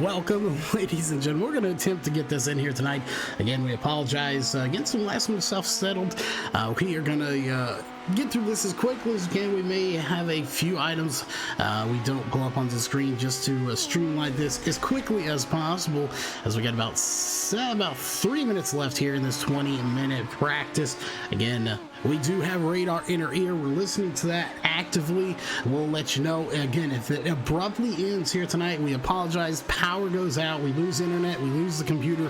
Welcome, ladies and gentlemen. We're going to attempt to get this in here tonight. Again, we apologize. Get some last minute stuff settled. We are going to get through this as quickly as we can. We may have a few items we don't pull up on the screen just to streamline this as quickly as possible, as we got about 3 minutes left here in this 20-minute practice. Again, we do have radar in our ear. We're listening to that actively. We'll let you know. Again, if it abruptly ends here tonight, we apologize. Power goes out. We lose internet. We lose the computer.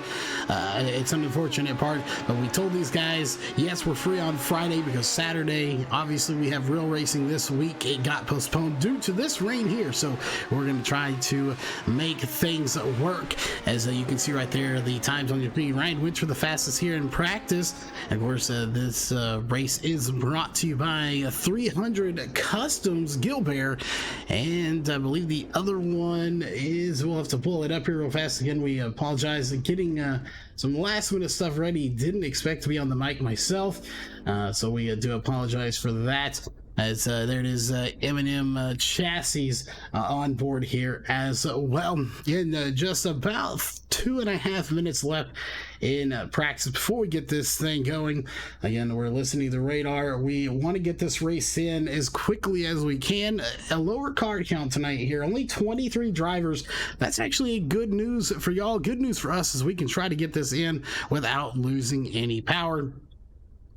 It's an unfortunate part, but we told these guys, yes, we're free on Friday because Saturday, obviously, we have real racing this week. It got postponed due to this rain here, so we're going to try to make things work. As you can see right there, the times on your screen, Ryan Winter the fastest here in practice. And of course, this race is brought to you by 300 Customs Gilbert, and I believe the other one is, we'll have to pull it up here real fast. Again, we apologize. Getting some last minute stuff ready. Didn't expect to be on the mic myself, so we do apologize for that. As there it is, M&M chassis on board here as well. In just about 2.5 minutes left in practice before we get this thing going. Again, we're listening to the radar. We want to get this race in as quickly as we can. A lower car count tonight here, only 23 drivers. That's actually good news for y'all. Good news for us as we can try to get this in without losing any power.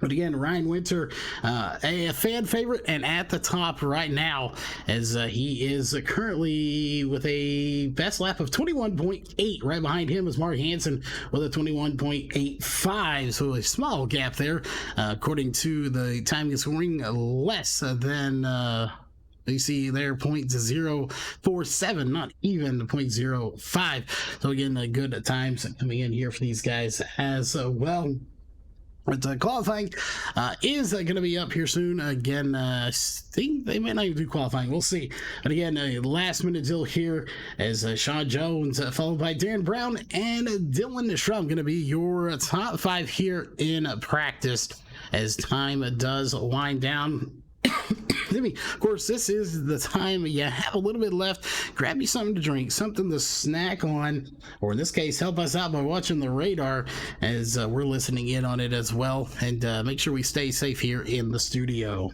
But again, Ryan Winter, a fan favorite and at the top right now, as he is currently with a best lap of 21.8. Right behind him is Mark Hansen with a 21.85. So a small gap there, according to the time scoring, less than... you see there 0.047, not even 0.05. So again, good times coming in here for these guys as well. But qualifying is going to be up here soon. Again, I think they might not even do qualifying. We'll see. But again, a last-minute deal here as Sean Jones, followed by Darren Brown and Dylan Schrum, going to be your top 5 here in practice as time does wind down. Of course, this is the time you have a little bit left. Grab you something to drink, something to snack on, or in this case, help us out by watching the radar as we're listening in on it as well. And make sure we stay safe here in the studio.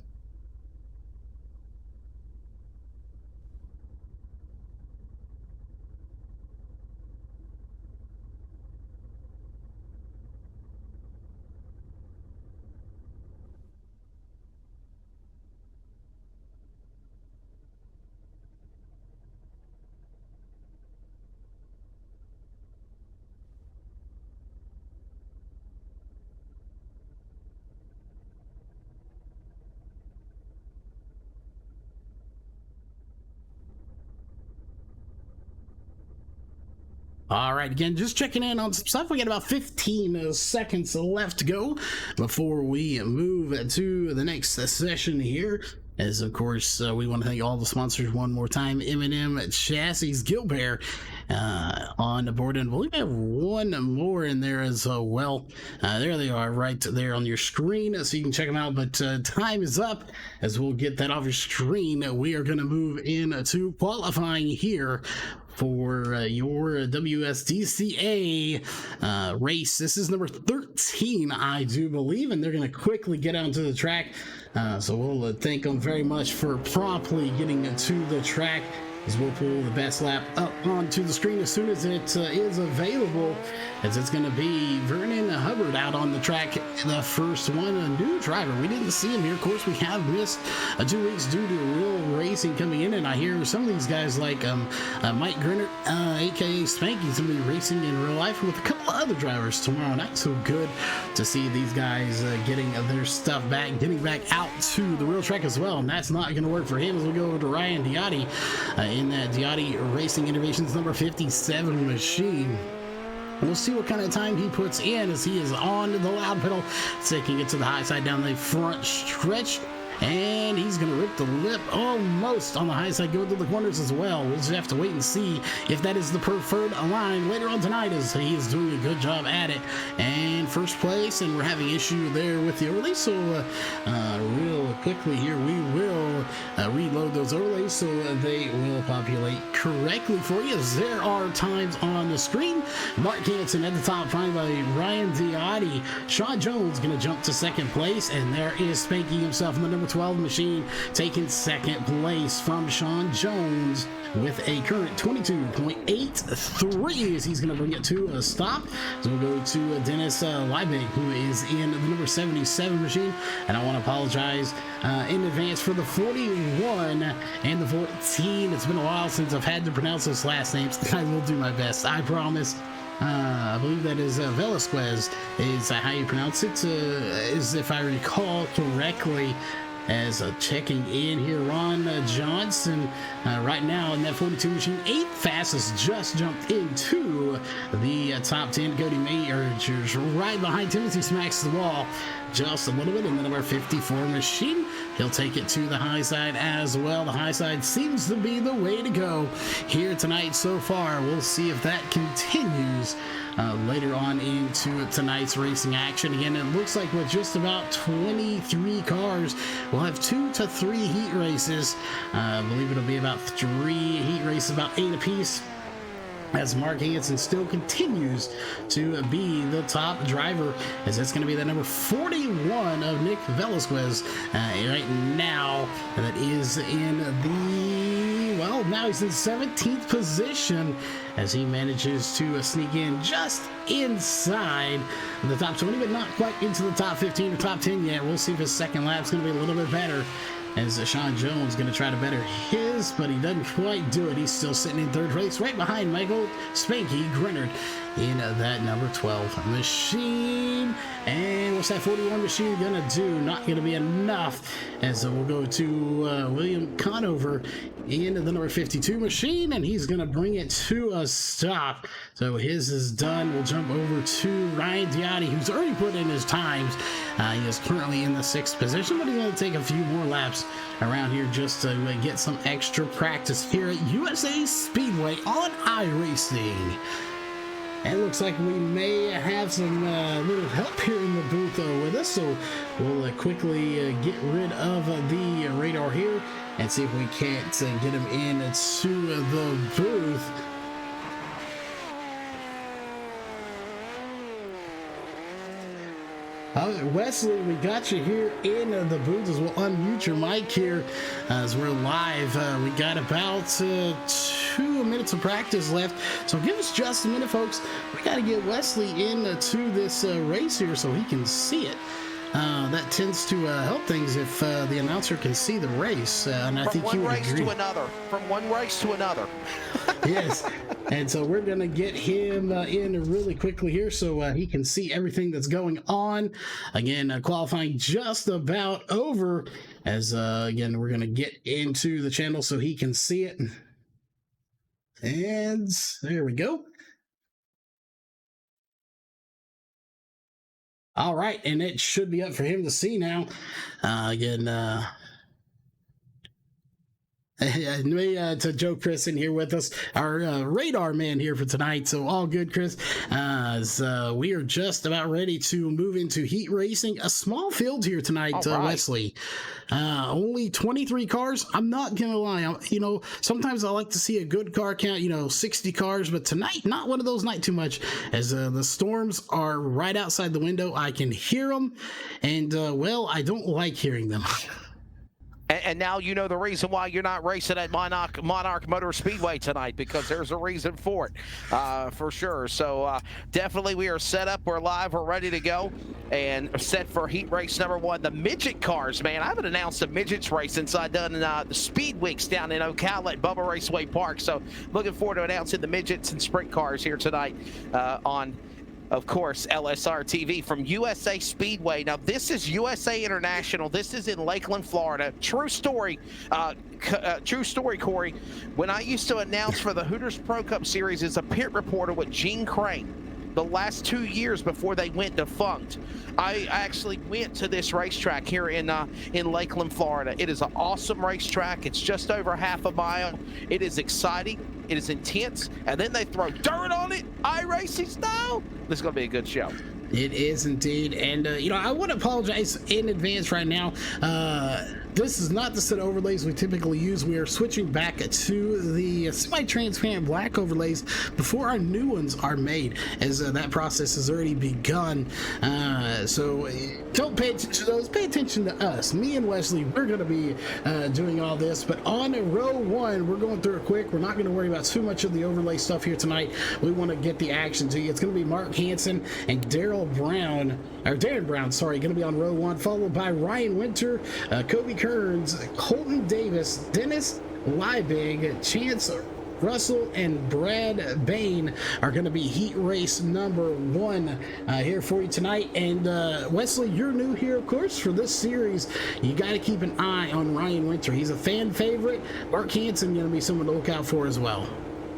All right, again, just checking in on some stuff. We got about 15 seconds left to go before we move to the next session here. As, of course, we want to thank all the sponsors one more time. M&M Chassis Gilbert on the board. And I believe we have one more in there as well. There they are right there on your screen, so you can check them out. But time is up. As we'll get that off your screen, we are going to move into qualifying here for your WSDCA race. This is number 13, I do believe, and they're going to quickly get onto the track. So we'll thank them very much for promptly getting to the track, as we'll pull the best lap up onto the screen as soon as it is available, as it's going to be Vernon Hubbard out on the track, the first one, a new driver. We didn't see him here. Of course, we have missed 2 weeks due to real racing coming in, and I hear some of these guys like Mike Grinner, aka Spanky, is going to be racing in real life with a couple of other drivers tomorrow night. So good to see these guys getting their stuff back, getting back out to the real track as well. And that's not going to work for him as we go over to Ryan Diotti in that Diotti Racing Innovations number 57 machine. We'll see what kind of time he puts in as he is on the loud pedal, taking it to the high side down the front stretch. And he's going to rip the lip almost on the high side, go to the corners as well. We'll just have to wait and see if that is the preferred line later on tonight, as he is doing a good job at it. And first place, and we're having issue there with the overlay. So real quickly here, we will reload those those overlays so they will populate correctly for you. As there are times on the screen. Mark Hansen at the top, followed by Ryan Diotti. Sean Jones going to jump to second place, and there is Spanky himself in the number 12 machine, taking second place from Sean Jones with a current 22.83 as he's going to bring it to a stop. So we'll go to Dennis Liebig, who is in the number 77 machine, and I want to apologize in advance for the 41 and the 14. It's been a while since I've had to pronounce those last names. I will do my best, I promise. I believe that is Velasquez is how you pronounce it, is if I recall correctly. As checking in here, Ron Johnson right now in that 42 machine, 8th fastest, just jumped into the top 10. Cody Majors right behind Timothy, smacks the wall just a little bit in the number 54 machine. He'll take it to the high side as well. The high side seems to be the way to go here tonight so far. We'll see if that continues later on into tonight's racing action. Again, it looks like with just about 23 cars, we'll have 2 to 3 heat races. I believe it'll be about 3 heat races, about 8 apiece, as Mark Hansen still continues to be the top driver, as that's going to be the number 41 of Nick Velasquez right now. That is in the, well, now he's in 17th position as he manages to sneak in just inside the top 20, but not quite into the top 15 or top 10 yet. We'll see if his second lap's going to be a little bit better, as Sean Jones going to try to better his, but he doesn't quite do it. He's still sitting in third place right behind Michael Spanky Grinnard in that number 12 machine. And what's that 41 machine going to do? Not going to be enough, as we'll go to William Conover in the number 52 machine, and he's going to bring it to a stop. So his is done. We'll jump over to Ryan Diotti, who's already put in his times. He is currently in the 6th position, but he's going to take a few more laps around here just to get some extra practice here at USA Speedway on iRacing. And it looks like we may have some little help here in the booth with us, so we'll quickly get rid of the radar here and see if we can't get him into the booth. Wesley, we got you here in the booth, as we'll unmute your mic here as we're live. We got about 2 minutes of practice left, so give us just a minute, folks. We got to get Wesley into this race here so he can see it. That tends to help things if the announcer can see the race, and I think he would agree. From one race to another. Yes, and so we're going to get him in really quickly here so he can see everything that's going on. Again, qualifying just about over, as again, we're going to get into the channel so he can see it. And there we go. All right, and it should be up for him to see now. To Joe Chris in here with us, our radar man here for tonight. So all good, Chris. We are just about ready to move into heat racing. A small field here tonight, right. Wesley. Only 23 cars. I'm not gonna lie. Sometimes I like to see a good car count. 60 cars, but tonight, not one of those night too much. As the storms are right outside the window, I can hear them, and I don't like hearing them. And now you know the reason why you're not racing at Monarch Motor Speedway tonight, because there's a reason for it, for sure. So definitely we are set up, we're live, we're ready to go, and set for heat race number 1. The midget cars, man, I haven't announced a midgets race since I done the Speed Weeks down in Ocala at Bubba Raceway Park. So looking forward to announcing the midgets and sprint cars here tonight on, of course, LSRTV from USA Speedway. Now, this is USA International. This is in Lakeland, Florida. True story, Corey. When I used to announce for the Hooters Pro Cup Series as a pit reporter with Gene Crane, the last 2 years before they went defunct, I actually went to this racetrack here in Lakeland, Florida. It is an awesome racetrack. It's just over half a mile. It is exciting. It is intense. And then they throw dirt on it, iRacing style. This is going to be a good show. It is indeed. And, I want to apologize in advance right now. This is not the set of overlays we typically use. We are switching back to the semi-transparent black overlays before our new ones are made, as that process has already begun. So don't pay attention to those. Pay attention to us. Me and Wesley, we're going to be doing all this. But on row one, we're going through it quick. We're not going to worry about too much of the overlay stuff here tonight. We want to get the action to you. It's going to be Mark Hansen and Darren Brown, going to be on row one, followed by Ryan Winter, Kobe Kearns, Colton Davis, Dennis Liebig, Chance Russell, and Brad Bain are going to be heat race number one here for you tonight. And Wesley, you're new here, of course, for this series. You got to keep an eye on Ryan Winter. He's a fan favorite. Mark Hansen going to be someone to look out for as well.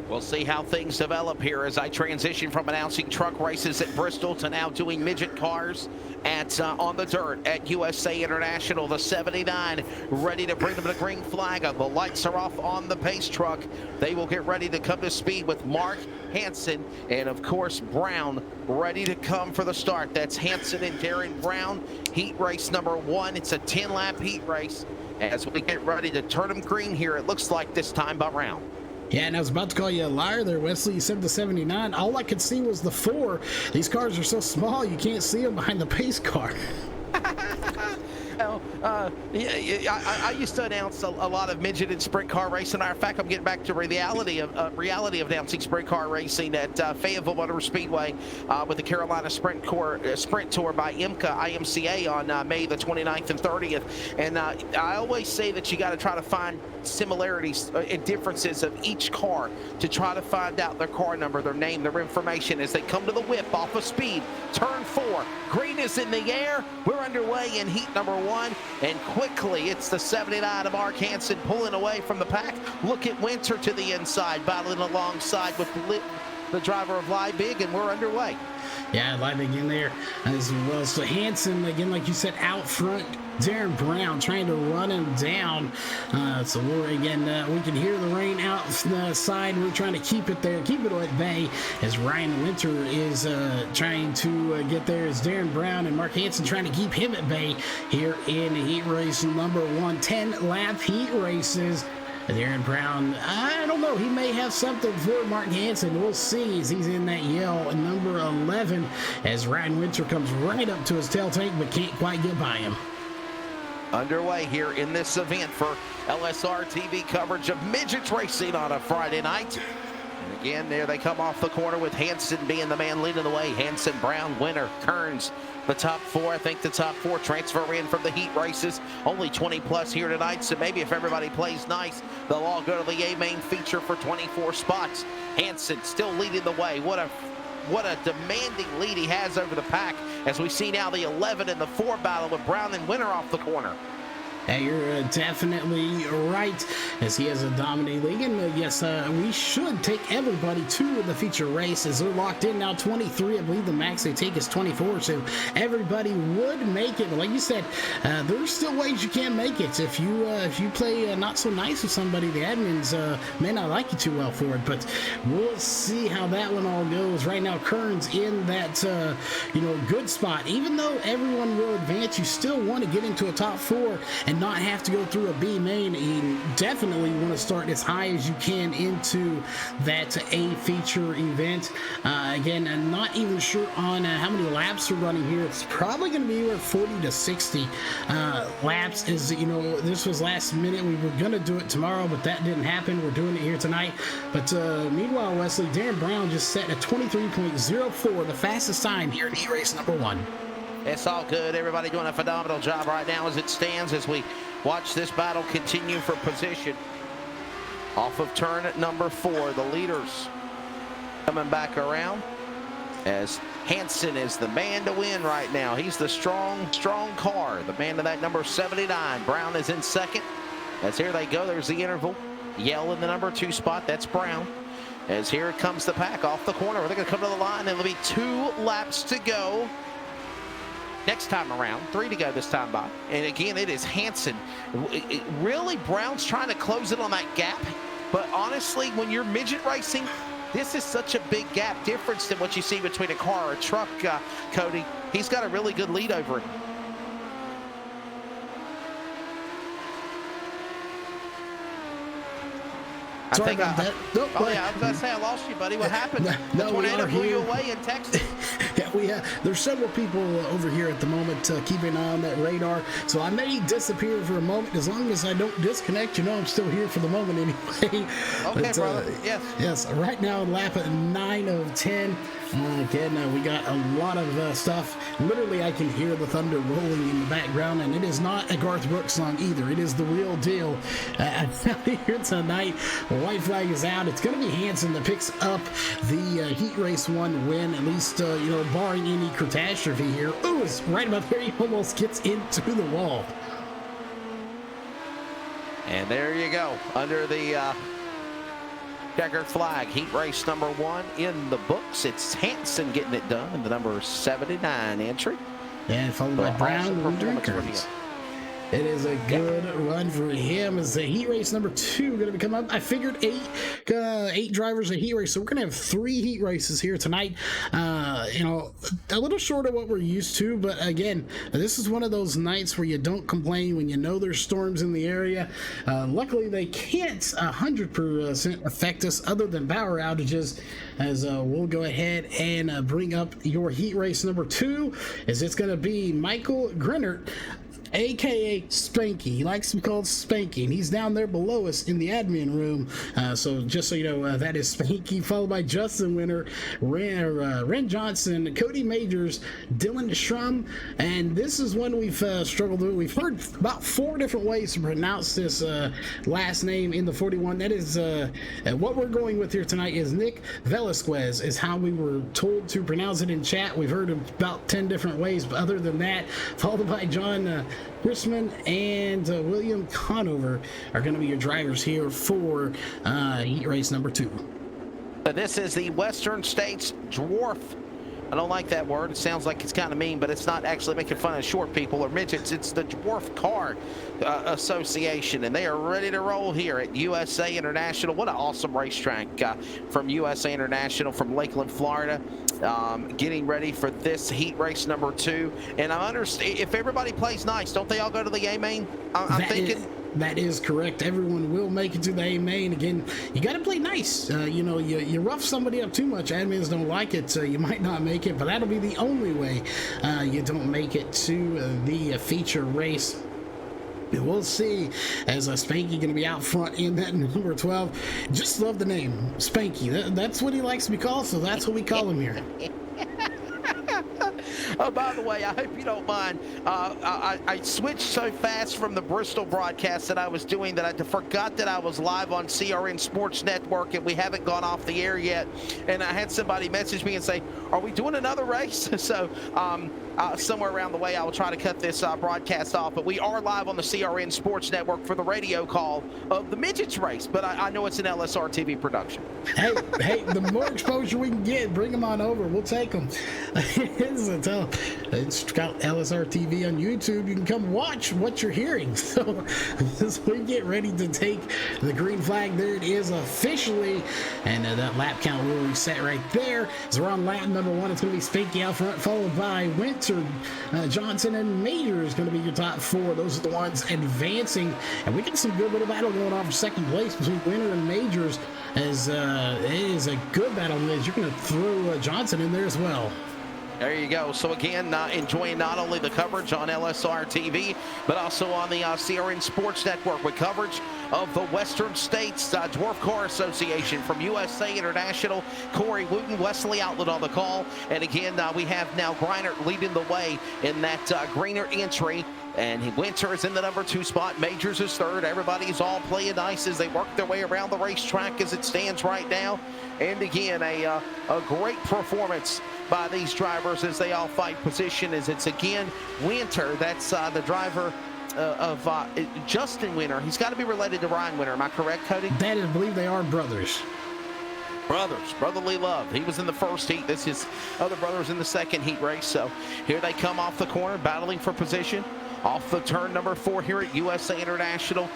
We'll see how things develop here as I transition from announcing truck races at Bristol to now doing midget cars at on the dirt at USA International. The 79 ready to bring them the green flag. The lights are off on the pace truck. They will get ready to come to speed with Mark Hansen and, of course, Brown ready to come for the start. That's Hansen and Darren Brown, heat race number one. It's a 10-lap heat race as we get ready to turn them green here. It looks like this time around. Yeah, and I was about to call you a liar there, Wesley. You said the 79. All I could see was the 4. These cars are so small, you can't see them behind the pace car. I used to announce a lot of midget and sprint car racing. In fact, I'm getting back to reality of announcing sprint car racing at Fayetteville Motor Speedway with the Carolina Sprint Tour by IMCA on May the 29th and 30th. And I always say that you got to try to find similarities and differences of each car to try to find out their car number, their name, their information as they come to the whip off of speed. Turn 4, green is in the air. We're underway in heat number 1, and quickly it's the 79 of Mark Hansen pulling away from the pack. Look at Winter to the inside, battling alongside with the driver of Liebig, and we're underway. Yeah, Liebig in there as well. So Hansen, again, like you said, out front. Darren Brown trying to run him down. So we're again, we can hear the rain outside. We're trying to keep it there, keep it at bay as Ryan Winter is trying to get there as Darren Brown and Mark Hansen trying to keep him at bay here in heat race number 1. 10-lap heat races. Darren Brown, I don't know, he may have something for Mark Hansen. We'll see as he's in that yell number 11 as Ryan Winter comes right up to his tail tank but can't quite get by him. Underway here in this event for LSRTV coverage of midget racing on a Friday night. And again, there they come off the corner with Hansen being the man leading the way. Hansen, Brown, Winter, Kearns, the top 4. I think the top 4 transfer in from the heat races. Only 20 plus here tonight, so maybe if everybody plays nice, they'll all go to the A main feature for 24 spots. Hansen still leading the way. What a demanding lead he has over the pack as we see now the 11 and the 4 battle with Brown and Winter off the corner. Yeah, you're definitely right, as he has a dominating league. And yes, we should take everybody to the feature race as they're locked in now. 23, I believe the max they take is 24, so everybody would make it. But like you said, there's still ways you can make it. If you play not so nice with somebody, the admins may not like you too well for it. But we'll see how that one all goes. Right now, Kearns in that good spot. Even though everyone will advance, you still want to get into a top 4 and not have to go through a B main. You definitely want to start as high as you can into that A feature event. Again, I'm not even sure on how many laps are running here. It's probably going to be around 40 to 60 laps. As this was last minute. We were going to do it tomorrow, but that didn't happen. We're doing it here tonight. But meanwhile, Wesley, Darren Brown just set a 23.04, the fastest time here in E-Race number 1. It's all good. Everybody doing a phenomenal job right now as it stands as we watch this battle continue for position. Off of turn number 4, the leaders coming back around as Hansen is the man to win right now. He's the strong car, the man to that number 79. Brown is in second. As here they go. There's the interval. Yell in the number 2 spot. That's Brown. As here comes the pack off the corner. They're going to come to the line. There'll be 2 laps to go. Next time around, 3 to go this time by. And again, it is Hansen. Really, Brown's trying to close it on that gap. But honestly, when you're midget racing, this is such a big gap difference than what you see between a car or a truck, Cody. He's got a really good lead over it. Sorry about that. Nope, oh, yeah, I was going to say I lost you, buddy. What happened? The tornado blew you away in Texas. Yeah, there's several people over here at the moment keeping an eye on that radar, so I may disappear for a moment. As long as I don't disconnect, I'm still here for the moment anyway. Okay, brother. Yes. Yes, right now, lap 9 of 10. Again, we got a lot of stuff. Literally, I can hear the thunder rolling in the background, and it is not a Garth Brooks song either. It is the real deal. Here tonight, white flag is out. It's going to be Hansen that picks up the Heat Race 1 win, at least, barring any catastrophe here. Ooh, it's right about there. He almost gets into the wall. And there you go. Under the checkered flag, Heat Race number 1 in the books. It's Hansen getting it done in the number 79 entry. And followed by Brown and Drinkers. It is a good run for him. As the Heat Race number 2 going to come up. I figured eight drivers a Heat Race, so we're going to have 3 Heat Races here tonight. A little short of what we're used to, but again, this is one of those nights where you don't complain when you know there's storms in the area. Luckily, they can't 100% affect us other than power outages, as we'll go ahead and bring up your Heat Race number 2, as it's going to be Michael Grinnert, aka Spanky. He likes to be called Spanky, and he's down there below us in the admin room. So just so you know, that is Spanky, followed by Justin Winter, Ren Johnson, Cody Majors, Dylan Schrum, and this is one we've struggled with. We've heard about 4 different ways to pronounce this last name in the 41. That is what we're going with here tonight is Nick Velasquez is how we were told to pronounce it in chat. We've heard about 10 different ways, but other than that, followed by John Chrisman and William Conover are going to be your drivers here for Heat Race number 2. This is the Western States Dwarf. I don't like that word. It sounds like it's kind of mean, but it's not actually making fun of short people or midgets. It's the Dwarf Car Association, and they are ready to roll here at USA International. What an awesome racetrack from USA International from Lakeland, Florida. Getting ready for this Heat Race number 2. And I understand if everybody plays nice, don't they all go to the A main? I'm thinking. That is correct. Everyone will make it to the A main. Again, you got to play nice. You rough somebody up too much, admins don't like it, so you might not make it, but that'll be the only way you don't make it to the feature race. We'll see, as Spanky going to be out front in that number 12. Just love the name, Spanky. That's what he likes to be called, so that's what we call him here. Oh, by the way, I hope you don't mind. I switched so fast from the Bristol broadcast that I was doing that I forgot that I was live on CRN Sports Network, and we haven't gone off the air yet. And I had somebody message me and say, "Are we doing another race?" So somewhere around the way, I will try to cut this broadcast off. But we are live on the CRN Sports Network for the radio call of the Midgets race. But I know it's an LSRTV production. Hey, the more exposure we can get, bring them on over. We'll take them. It's got LSRTV on YouTube. You can come watch what you're hearing. So as we get ready to take the green flag, there it is officially. And that lap count will reset right there. So we're on lap number 1. It's going to be Spanky out front, followed by Winter, Johnson, and Major is going to be your top 4. Those are the ones advancing. And we got some good little battle going on for second place between Winter and Majors, as it is a good battle. As you're going to throw Johnson in there as well. There you go. So again, enjoying not only the coverage on LSR TV, but also on the CRN Sports Network with coverage of the Western States Dwarf Car Association from USA International. Corey Wooten, Wesley Outlet on the call. And again, we have now Griner leading the way in that greener entry. And Winter is in the number 2 spot. Majors is 3rd. Everybody's all playing nice as they work their way around the racetrack as it stands right now. And again, a great performance by these drivers as they all fight position. As it's again Winter, that's the driver of Justin Winter. He's got to be related to Ryan Winter. Am I correct, Cody? That is, I believe they are brothers. Brotherly love. He was in the first heat. This is other brothers in the second heat race. So here they come off the corner, battling for position. off the turn number 4 here at USA International.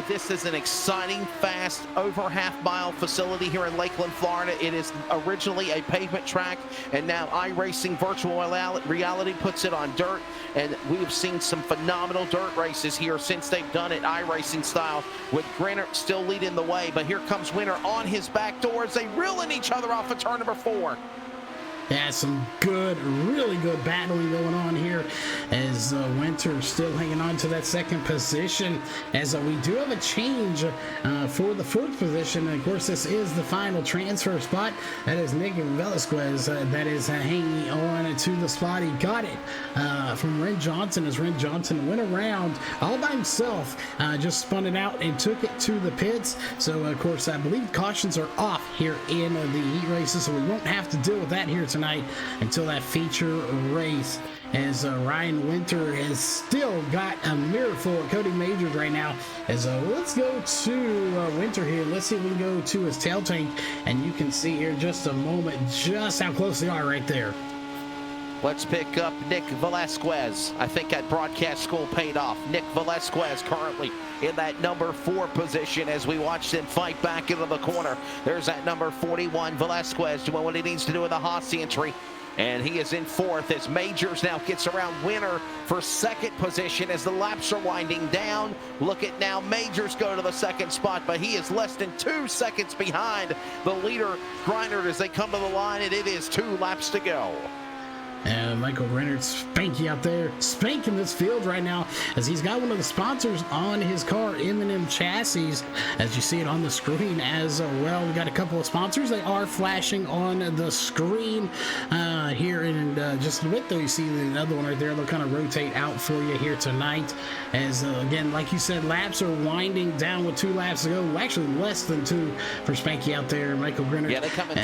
This is an exciting, fast, over half-mile facility here in Lakeland, Florida. It is originally a pavement track, and now iRacing Virtual Reality puts it on dirt, and we've seen some phenomenal dirt races here since they've done it iRacing style, with Grinner still leading the way. But here comes Winter on his back door as they reeling each other off of turn number 4. Yeah, some really good battling going on here as Winter still hanging on to that second position, as we do have a change for the 4th position. And of course, this is the final transfer spot. That is Nick Velasquez that is hanging on to the spot. He got it from Ren Johnson, as Ren Johnson went around all by himself, just spun it out and took it to the pits. So of course, I believe cautions are off here in the heat races, so we won't have to deal with that here tonight until that feature race, as Ryan Winter has still got a mirror full of Cody Majors right now. As let's go to Winter here. Let's see if we can go to his tail tank, and you can see here in just a moment just how close they are right there. Let's pick up Nick Velasquez. I think that broadcast school paid off. Nick Velasquez currently in that number 4 position as we watch him fight back into the corner. There's that number 41, Velasquez, doing what he needs to do in the Haase entry. And he is in 4th as Majors now gets around Winter for 2nd position as the laps are winding down. Look at now, Majors go to the 2nd spot, but he is less than 2 seconds behind the leader, Griner, as they come to the line, and it is 2 laps to go. And Michael Renard Spanky out there, spanking this field right now, as he's got one of the sponsors on his car, M&M Chassis, as you see it on the screen as well. We got a couple of sponsors. They are flashing on the screen here in just a bit, though. You see another one right there. They'll kind of rotate out for you here tonight, as again, like you said, laps are winding down with 2 laps to go. Actually, less than 2 for Spanky out there, Michael Renard. Yeah, they coming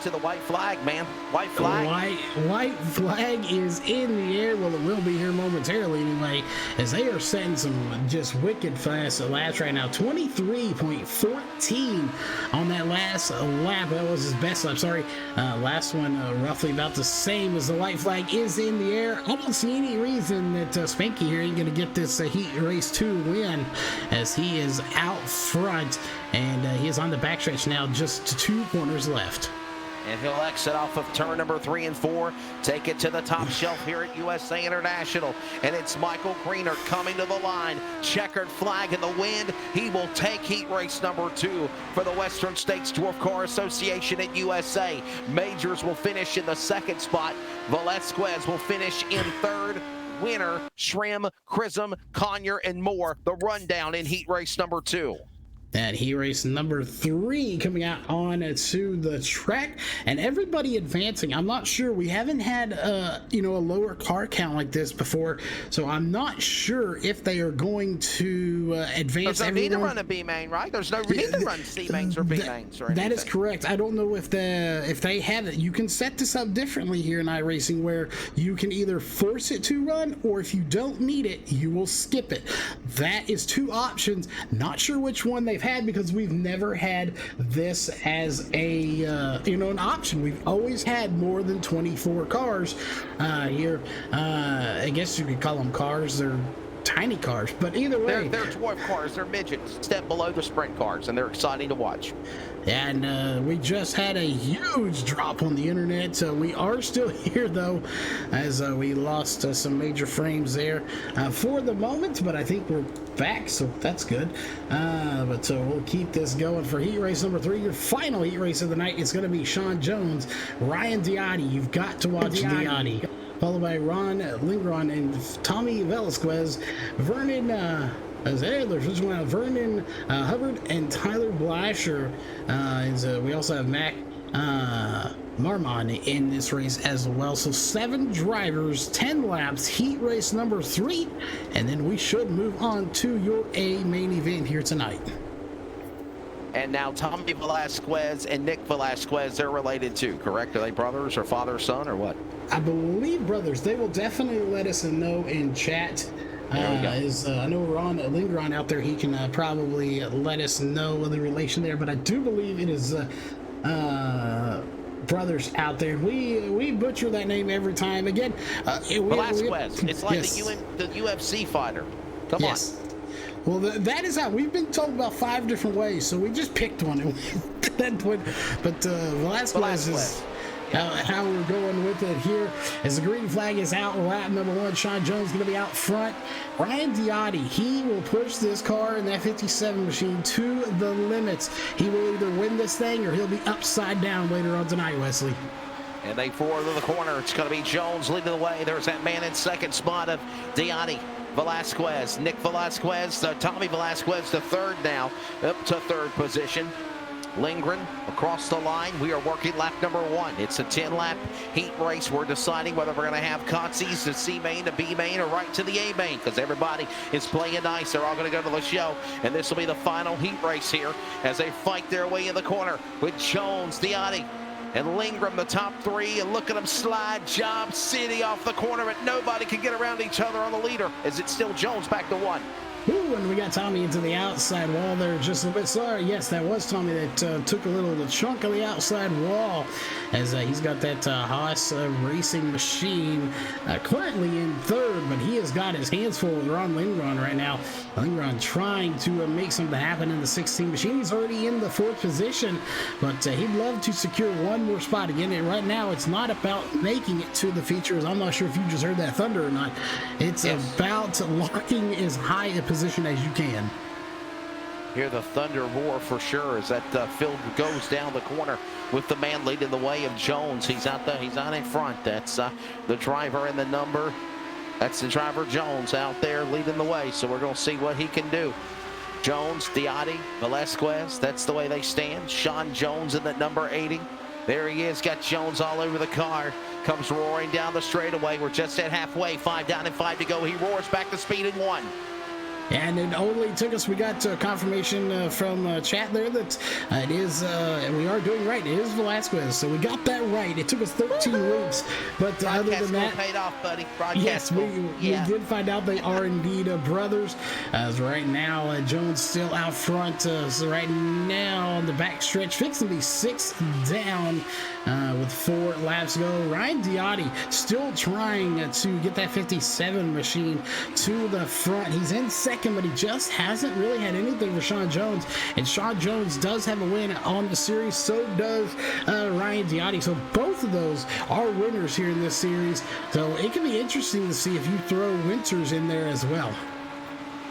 to the white flag, man. White flag. White flag is in the air. Well, it will be here momentarily anyway, as they are setting some just wicked fast laps right now. 23.14 on that last lap. That was his best lap. Sorry, last one roughly about the same, as the white flag is in the air. I don't see any reason that Spanky here ain't going to get this heat race 2 win, as he is out front, and he is on the backstretch now, just 2 corners left. And he'll exit off of turn number 3 and 4, take it to the top shelf here at USA International. And it's Michael Greener coming to the line. Checkered flag in the wind. He will take heat race number 2 for the Western States Dwarf Car Association at USA. Majors will finish in the 2nd spot. Velasquez will finish in 3rd. Winner, Shrim, Chrism, Conyer, and more. The rundown in heat race number 2. That heat race number 3 coming out on to the track, and everybody advancing. I'm not sure. We haven't had a lower car count like this before, so I'm not sure if they are going to advance. There's no need to run a B main, right? There's no need to run C mains or B mains or anything. That is correct. I don't know if they have it. You can set this up differently here in iRacing, where you can either force it to run, or if you don't need it, you will skip it. That is 2 options. Not sure which one they've had, because we've never had this as a an option. We've always had more than 24 cars here. I guess you could call them cars. They're tiny cars, but either way, they're dwarf cars. They're midgets, step below the sprint cars, and they're exciting to watch. And we just had a huge drop on the internet, so we are still here though, as we lost some major frames there for the moment, but I think we're back, so that's good. But so we'll keep this going for heat race number 3. Your final heat race of the night is going to be Sean Jones, Ryan Diotti. You've got to watch Diotti, followed by Ron Lindgren and Tommy Velasquez, Vernon Vernon Hubbard, and Tyler Blasher. We also have Mac Marmon in this race as well. So 7 drivers, 10 laps, heat race number 3, and then we should move on to your A main event here tonight. And now Tommy Velasquez and Nick Velasquez, they're related too, correct? Are they brothers or father, son, or what? I believe brothers. They will definitely let us know in chat. I know Ron Lindgren out there, he can probably let us know the relation there, but I do believe it is brothers out there. We butcher that name every time. Again, Velasquez. It's like yes. the UFC fighter. Come on. Well, that is how we've been told about 5 different ways, so we just picked one. But Velasquez is how we're going with it here. As the green flag is out, lap number 1, Sean Jones going to be out front. Ryan Diotti, he will push this car in that 57 machine to the limits. He will either win this thing or he'll be upside down later on tonight, Wesley. And they forward to the corner. It's going to be Jones leading the way. There's that man in second spot of Diotti. Velasquez, Nick Velasquez, Tommy Velasquez, the third now, up to third position. Lindgren across the line. We are working lap number 1. It's a 10-lap heat race. We're deciding whether we're going to have Concies to C main, to B main, or right to the A main, because everybody is playing nice. They're all going to go to the show, and this will be the final heat race here as they fight their way in the corner with Jones, Diotti, and Lindgren, the top 3, and look at them slide. Job City off the corner, but nobody can get around each other on the leader, as it's still Jones back to 1. Ooh, and we got Tommy into the outside wall there just a bit. Sorry, yes, that was Tommy that took a little chunk of the outside wall, as he's got that Haas racing machine currently in third, but he has got his hands full with Ron Lindgren right now. Lindgren trying to make something happen in the 16 machine. He's already in the 4th position, but he'd love to secure one more spot. Again, right now it's not about making it to the features. I'm not sure if you just heard that thunder or not. It's about locking as high a position as you can. Hear the thunder roar for sure as that Phil goes down the corner with the man leading the way of Jones. He's out in front. That's the driver in the number. That's the driver Jones out there leading the way. So we're going to see what he can do. Jones, Diotti, Velasquez. That's the way they stand. Sean Jones in that number 80. There he is. Got Jones all over the car. Comes roaring down the straightaway. We're just at halfway. 5 down and 5 to go. He roars back to speed in 1. And it only took us, we got confirmation from chat there that it is, we are doing right. It is Velasquez, so we got that right. It took us 13 weeks, but other than that, paid off, buddy. Yes, we did find out they are indeed brothers. As right now, Jones still out front. So right now on the back stretch, fixing to be 6 down with 4 laps to go. Ryan Diotti still trying to get that 57 machine to the front. He's in second, but he just hasn't really had anything for Sean Jones. And Sean Jones does have a win on the series. So does Ryan Diotti. So both of those are winners here in this series. So it can be interesting to see if you throw Winters in there as well.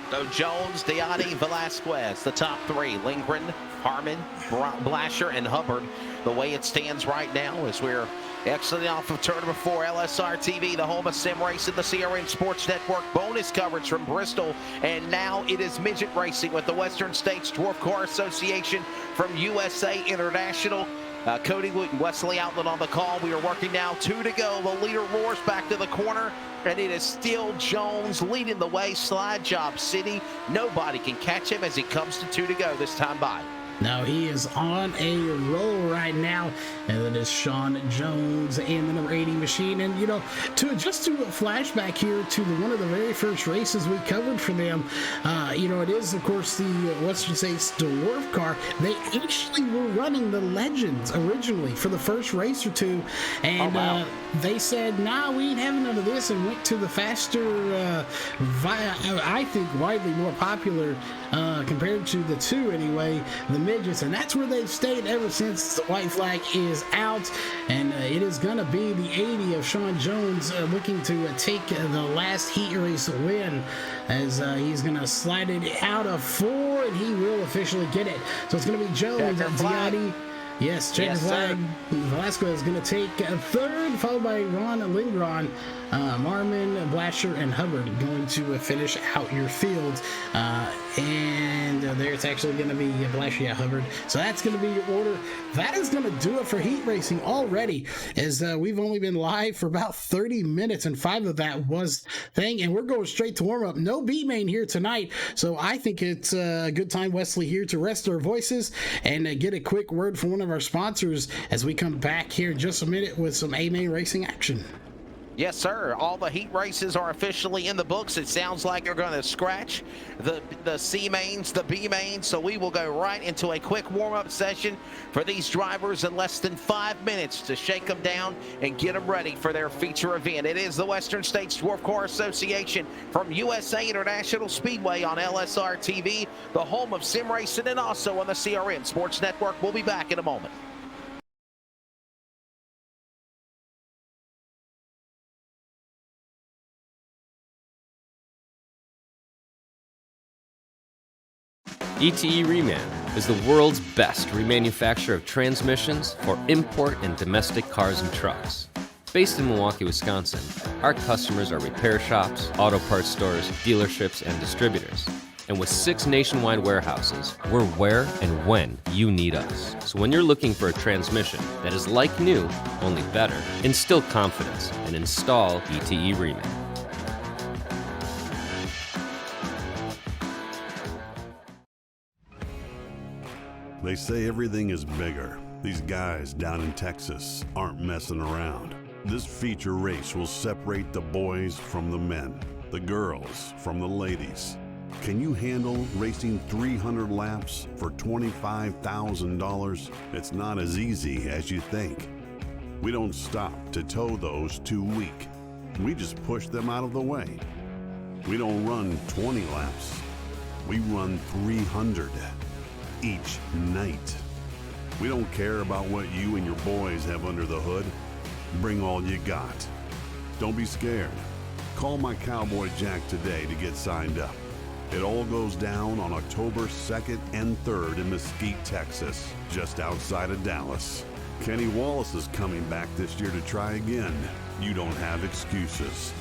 So Jones, Diotti, Velasquez, the top 3. Lindgren, Harmon, Blasher, and Hubbard. The way it stands right now as we're exiting off of turn number 4, LSRTV, the home of sim racing, the CRN Sports Network, bonus coverage from Bristol, and now it is midget racing with the Western States Dwarf Car Association from USA International. Cody Wooten, Wesley Outlet on the call. We are working now, 2 to go. The leader roars back to the corner, and it is still Jones leading the way. Slide Job City. Nobody can catch him as he comes to 2 to go this time by. Now he is on a roll right now, and that is Sean Jones and the number 80 machine. And you know, to a flashback here to one of the very first races we covered for them, you know, it is of course the Western States Dwarf car. They actually were running the Legends originally for the first race or two, and they said, nah, we ain't having none of this, and went to the faster, I think widely more popular compared to the 2 anyway, the midgets, and that's where they've stayed ever since. The white flag is out, and it is going to be the 80 of Sean Jones looking to take the last heat race win, as he's going to slide it out of 4, and he will officially get it. So it's going to be Jones and Diotti. Yes, checker flag. Velasquez is going to take 3rd, followed by Ron Lindgren, Marmon, Blasher, and Hubbard going to finish out your field. And there it's actually going to be Blasher, Hubbard. So that's going to be your order. That is going to do it for heat racing already, as we've only been live for about 30 minutes, and 5 of that was thing. And we're going straight to warm up. No B main here tonight. So I think it's a good time, Wesley, here to rest our voices and get a quick word from one of our sponsors as we come back here in just a minute with some A main racing action. Yes, sir. All the heat races are officially in the books. It sounds like they're going to scratch the C mains, the B mains. So we will go right into a quick warm-up session for these drivers in less than 5 minutes to shake them down and get them ready for their feature event. It is the Western States Dwarf Car Association from USA International Speedway on LSRTV, the home of sim racing, and also on the CRN Sports Network. We'll be back in a moment. ETE Reman is the world's best remanufacturer of transmissions for import and domestic cars and trucks. Based in Milwaukee, Wisconsin, our customers are repair shops, auto parts stores, dealerships, and distributors. And with 6 nationwide warehouses, we're where and when you need us. So when you're looking for a transmission that is like new, only better, instill confidence and install ETE Reman. They say everything is bigger. These guys down in Texas aren't messing around. This feature race will separate the boys from the men, the girls from the ladies. Can you handle racing 300 laps for $25,000? It's not as easy as you think. We don't stop to tow those too weak. We just push them out of the way. We don't run 20 laps. We run 300. Each night. We don't care about what you and your boys have under the hood. Bring all you got. Don't be scared. Call my Cowboy Jack today to get signed up. It all goes down on October 2nd and 3rd in Mesquite, Texas, just outside of Dallas. Kenny Wallace is coming back this year to try again. You don't have excuses.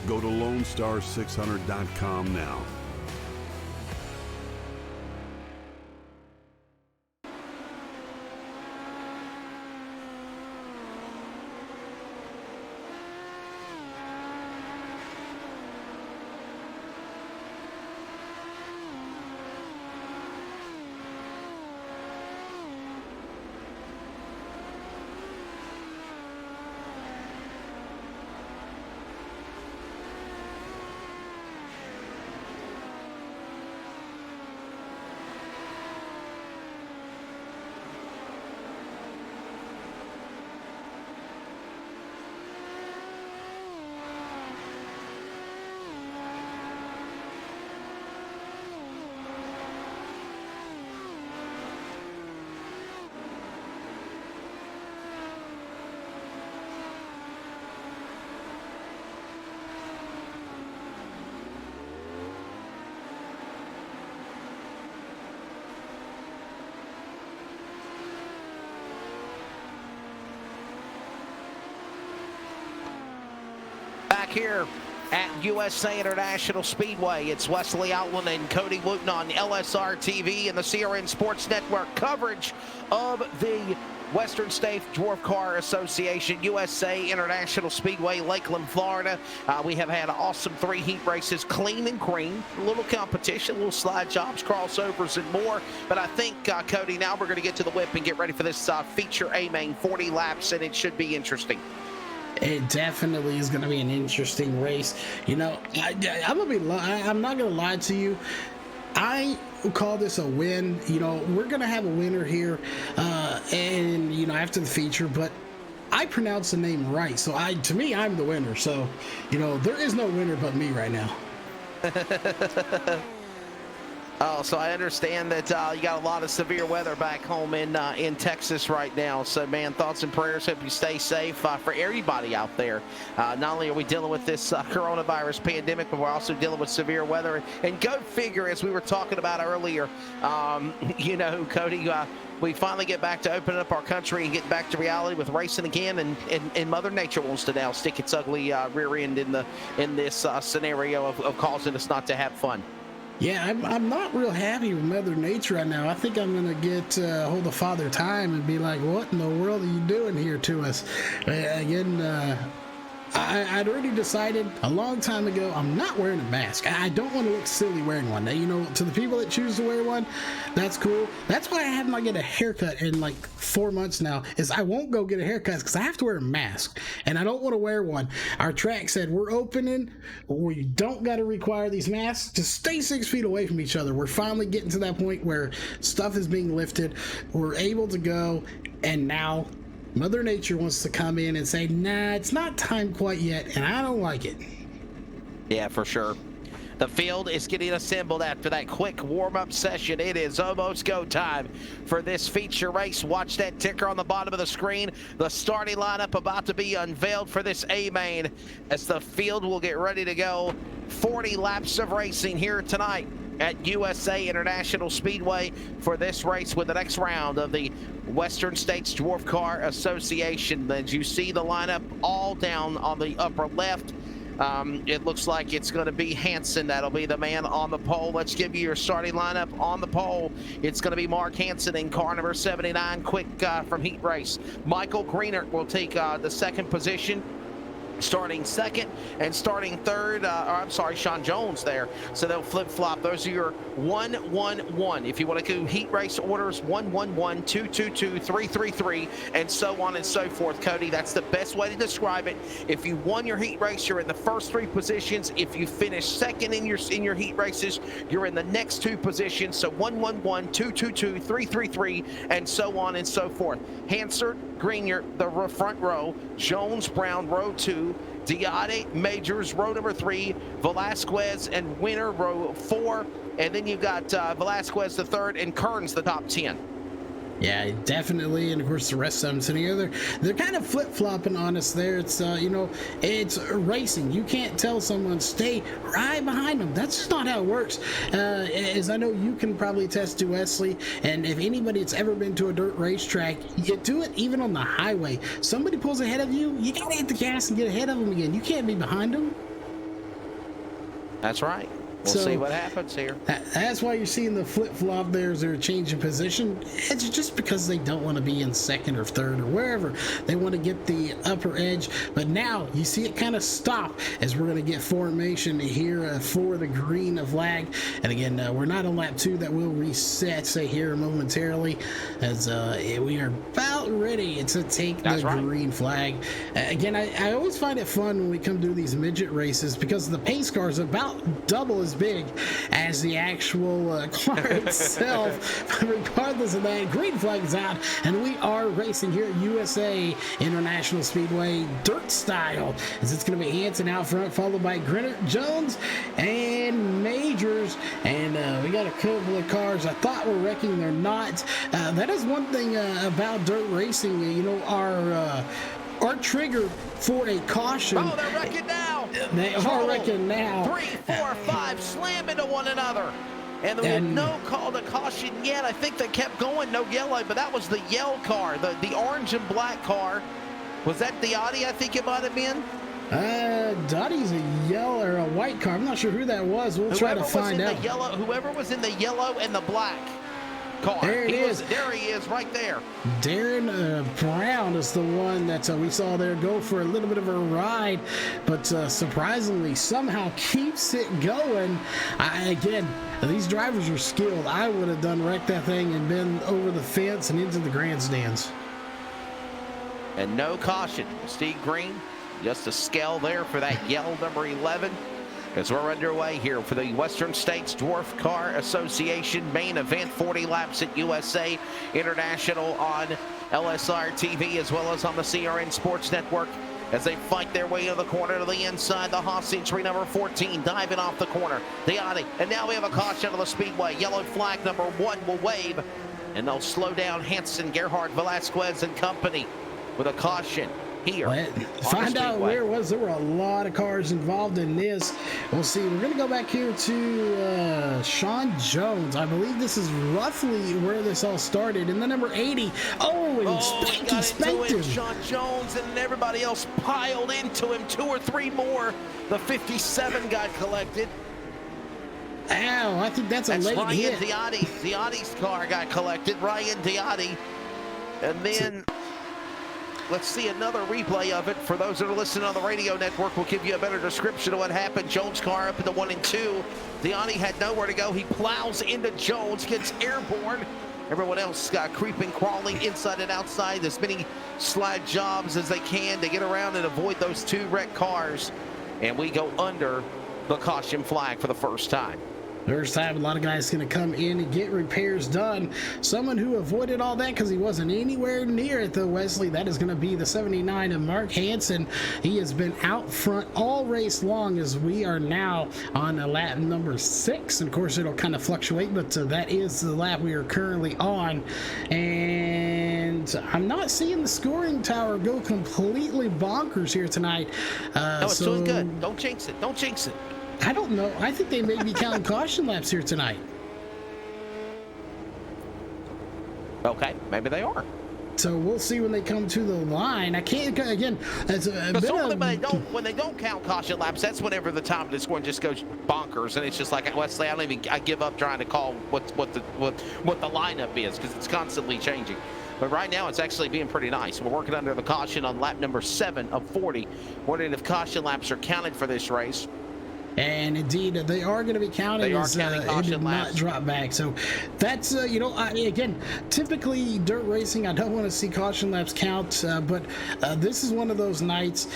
Go to LoneStar600.com now. Back here at USA International Speedway, it's Wesley Outland and Cody Wooten on LSRTV and the CRN Sports Network. Coverage of the Western States Dwarf Car Association, USA International Speedway, Lakeland, Florida. We have had awesome 3 heat races, clean and cream, a little competition, little slide jobs, crossovers, and more. But I think, Cody, now we're going to get to the whip and get ready for this feature A-main, 40 laps, and it should be interesting. It definitely is going to be an interesting race. You know, I'm not going to lie to you. I call this a win. You know, we're going to have a winner here, and you know, after the feature. But I pronounce the name right, so to me, I'm the winner. So, you know, there is no winner but me right now. Oh, so I understand that you got a lot of severe weather back home in Texas right now. So, man, thoughts and prayers. Hope you stay safe for everybody out there. Not only are we dealing with this coronavirus pandemic, but we're also dealing with severe weather. And go figure, as we were talking about earlier, you know, Cody, we finally get back to opening up our country and get back to reality with racing again, and Mother Nature wants to now stick its ugly rear end in this scenario of causing us not to have fun. Yeah, I'm not real happy with Mother Nature right now. I think I'm going to get hold of Father Time and be like, what in the world are you doing here to us? Again, I'd already decided a long time ago I'm not wearing a mask. I don't want to look silly wearing one. You know, to the people that choose to wear one, that's cool. That's why I have not get a haircut in like 4 months now, is I won't go get a haircut because I have to wear a mask and I don't want to wear one. Our track said we're opening, we don't got to require these masks. Just stay 6 feet away from each other. We're finally getting to that point where stuff is being lifted. We're able to go, and now Mother Nature wants to come in and say, nah, it's not time quite yet, and I don't like it. Yeah, for sure. The field is getting assembled after that quick warm-up session. It is almost go time for this feature race. Watch that ticker on the bottom of the screen. The starting lineup about to be unveiled for this A-main as the field will get ready to go. 40 laps of racing here tonight at USA International Speedway for this race with the next round of the Western States Dwarf Car Association. As you see the lineup all down on the upper left, it looks like it's going to be Hansen. That'll be the man on the pole. Let's give you your starting lineup on the pole. It's going to be Mark Hansen in car number 79, quick from heat race. Michael Greenert will take the second position, starting second, and starting third, Sean Jones there. So they'll flip-flop. Those are your 1-1-1. If you want to do heat race orders, 1-1-1, 2-2-2, 3-3-3, and so on and so forth, Cody. That's the best way to describe it. If you won your heat race, you're in the first 3 positions. If you finish second in your heat races, you're in the next 2 positions. So 1-1-1, 2-2-2, 3-3-3, and so on and so forth. Hansard, Greenyer, the front row. Jones, Brown, row 2. Diade, Majors, row number 3. Velasquez and Winter, row 4. And then you've got Velasquez the third, and Kearns the top 10. Yeah, definitely, and of course the rest of them sitting here, they're kind of flip-flopping on us there. It's you know, it's racing. You can't tell someone stay right behind them. That's just not how it works. As I know you can probably attest to, Wesley, and if anybody that's ever been to a dirt racetrack, you do it even on the highway. Somebody pulls ahead of you, you gotta hit the gas and get ahead of them again. You can't be behind them. That's right. We'll see what happens here. That's why you're seeing the flip-flop there as they're changing position. It's just because they don't want to be in second or third or wherever. They want to get the upper edge. But now you see it kind of stop as we're going to get formation here for the green flag. And again, we're not on lap 2. That will reset, say, here momentarily as we are about ready to take the green flag. Again, I always find it fun when we come do these midget races because the pace car is about double as big as the actual car itself. But regardless of that, green flag is out, and we are racing here at USA International Speedway dirt style, as it's going to be Hansen out front, followed by Greenert, Jones, and Majors. And we got a couple of cars I thought were wrecking. They're not. That is one thing about dirt racing. You know, our trigger for a caution. Oh, they're wrecking now. They are wrecking now. 3, 4, 5 slam into one another. And there was no call to caution yet. I think they kept going, no yellow, but that was the yellow car, the orange and black car. Was that the Audi? I think it might have been. Dottie's a yellow or a white car. I'm not sure who that was. We'll try to find out. Whoever was in the yellow and the black car. There he is. There he is, right there. Darren Brown is the one that we saw there go for a little bit of a ride, but surprisingly somehow keeps it going. Again, these drivers are skilled. I would have wrecked that thing and been over the fence and into the grandstands. And no caution. Steve Green, just a scale there for that yellow number 11. As we're underway here for the Western States Dwarf Car Association main event, 40 laps at USA International on LSRTV as well as on the CRN Sports Network as they fight their way to the corner to the inside. The Haas entry number 14 diving off the corner. The Audi, and now we have a caution on the speedway. Yellow flag number 1 will wave, and they'll slow down Hansen, Gerhard, Velasquez, and company with a caution here. Find out where it was. There were a lot of cars involved in this. We'll see. We're going to go back here to Sean Jones. I believe this is roughly where this all started. And the number 80. Oh, and spanked him. Sean Jones and everybody else piled into him. 2 or 3 more. The 57 got collected. Ow, I think that's a late hit. Diade's car got collected. Ryan Diade. And then let's see another replay of it. For those that are listening on the radio network, we'll give you a better description of what happened. Jones' car up at the 1 and 2. Deani had nowhere to go. He plows into Jones, gets airborne. Everyone else creeping, crawling inside and outside, as many slide jobs as they can to get around and avoid those 2 wrecked cars. And we go under the caution flag for the first time. First time a lot of guys going to come in and get repairs done. Someone who avoided all that because he wasn't anywhere near it, though, Wesley, that is going to be the 79 of Mark Hansen. He has been out front all race long, as we are now on lap number 6. And of course, it'll kind of fluctuate, but that is the lap we are currently on. And I'm not seeing the scoring tower go completely bonkers here tonight. No, it's doing good. Don't jinx it. Don't jinx it. I don't know. I think they may be counting caution laps here tonight. Okay, maybe they are. So we'll see when they come to the line. I can't, again, it's a bit of... when they don't count caution laps, that's whenever the time of the scoring just goes bonkers, and it's just like, Wesley, I give up trying to call what the lineup is, because it's constantly changing. But right now, it's actually being pretty nice. We're working under the caution on lap number 7 of 40. Wondering if caution laps are counted for this race. And indeed, they are going to be counted. They are counting caution it did laps. Not drop back. So that's, again, typically dirt racing, I don't want to see caution laps count, but this is one of those nights,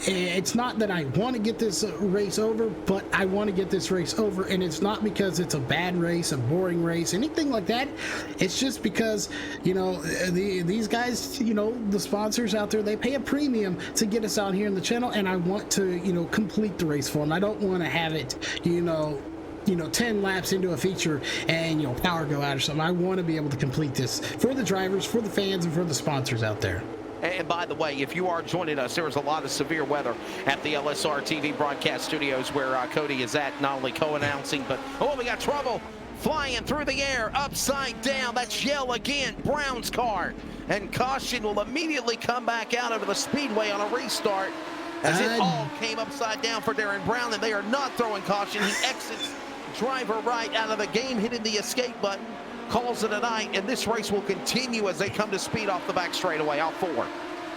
it's not that I want to get this race over, but I want to get this race over, and it's not because it's a bad race, a boring race, anything like that. It's just because, these guys, the sponsors out there, they pay a premium to get us out here in the channel, and I want to, complete the race for them. I don't want to have it, 10 laps into a feature and, power go out or something. I want to be able to complete this for the drivers, for the fans, and for the sponsors out there. And by the way, if you are joining us, there was a lot of severe weather at the LSRTV broadcast studios where Cody is at, not only co-announcing, but, we got trouble flying through the air, upside down. That's yell again, Brown's car. And caution will immediately come back out of the speedway on a restart, as it all came upside down for Darren Brown, and they are not throwing caution. He exits driver right out of the game, hitting the escape button. Calls it a night, and this race will continue as they come to speed off the back straightaway, out 4.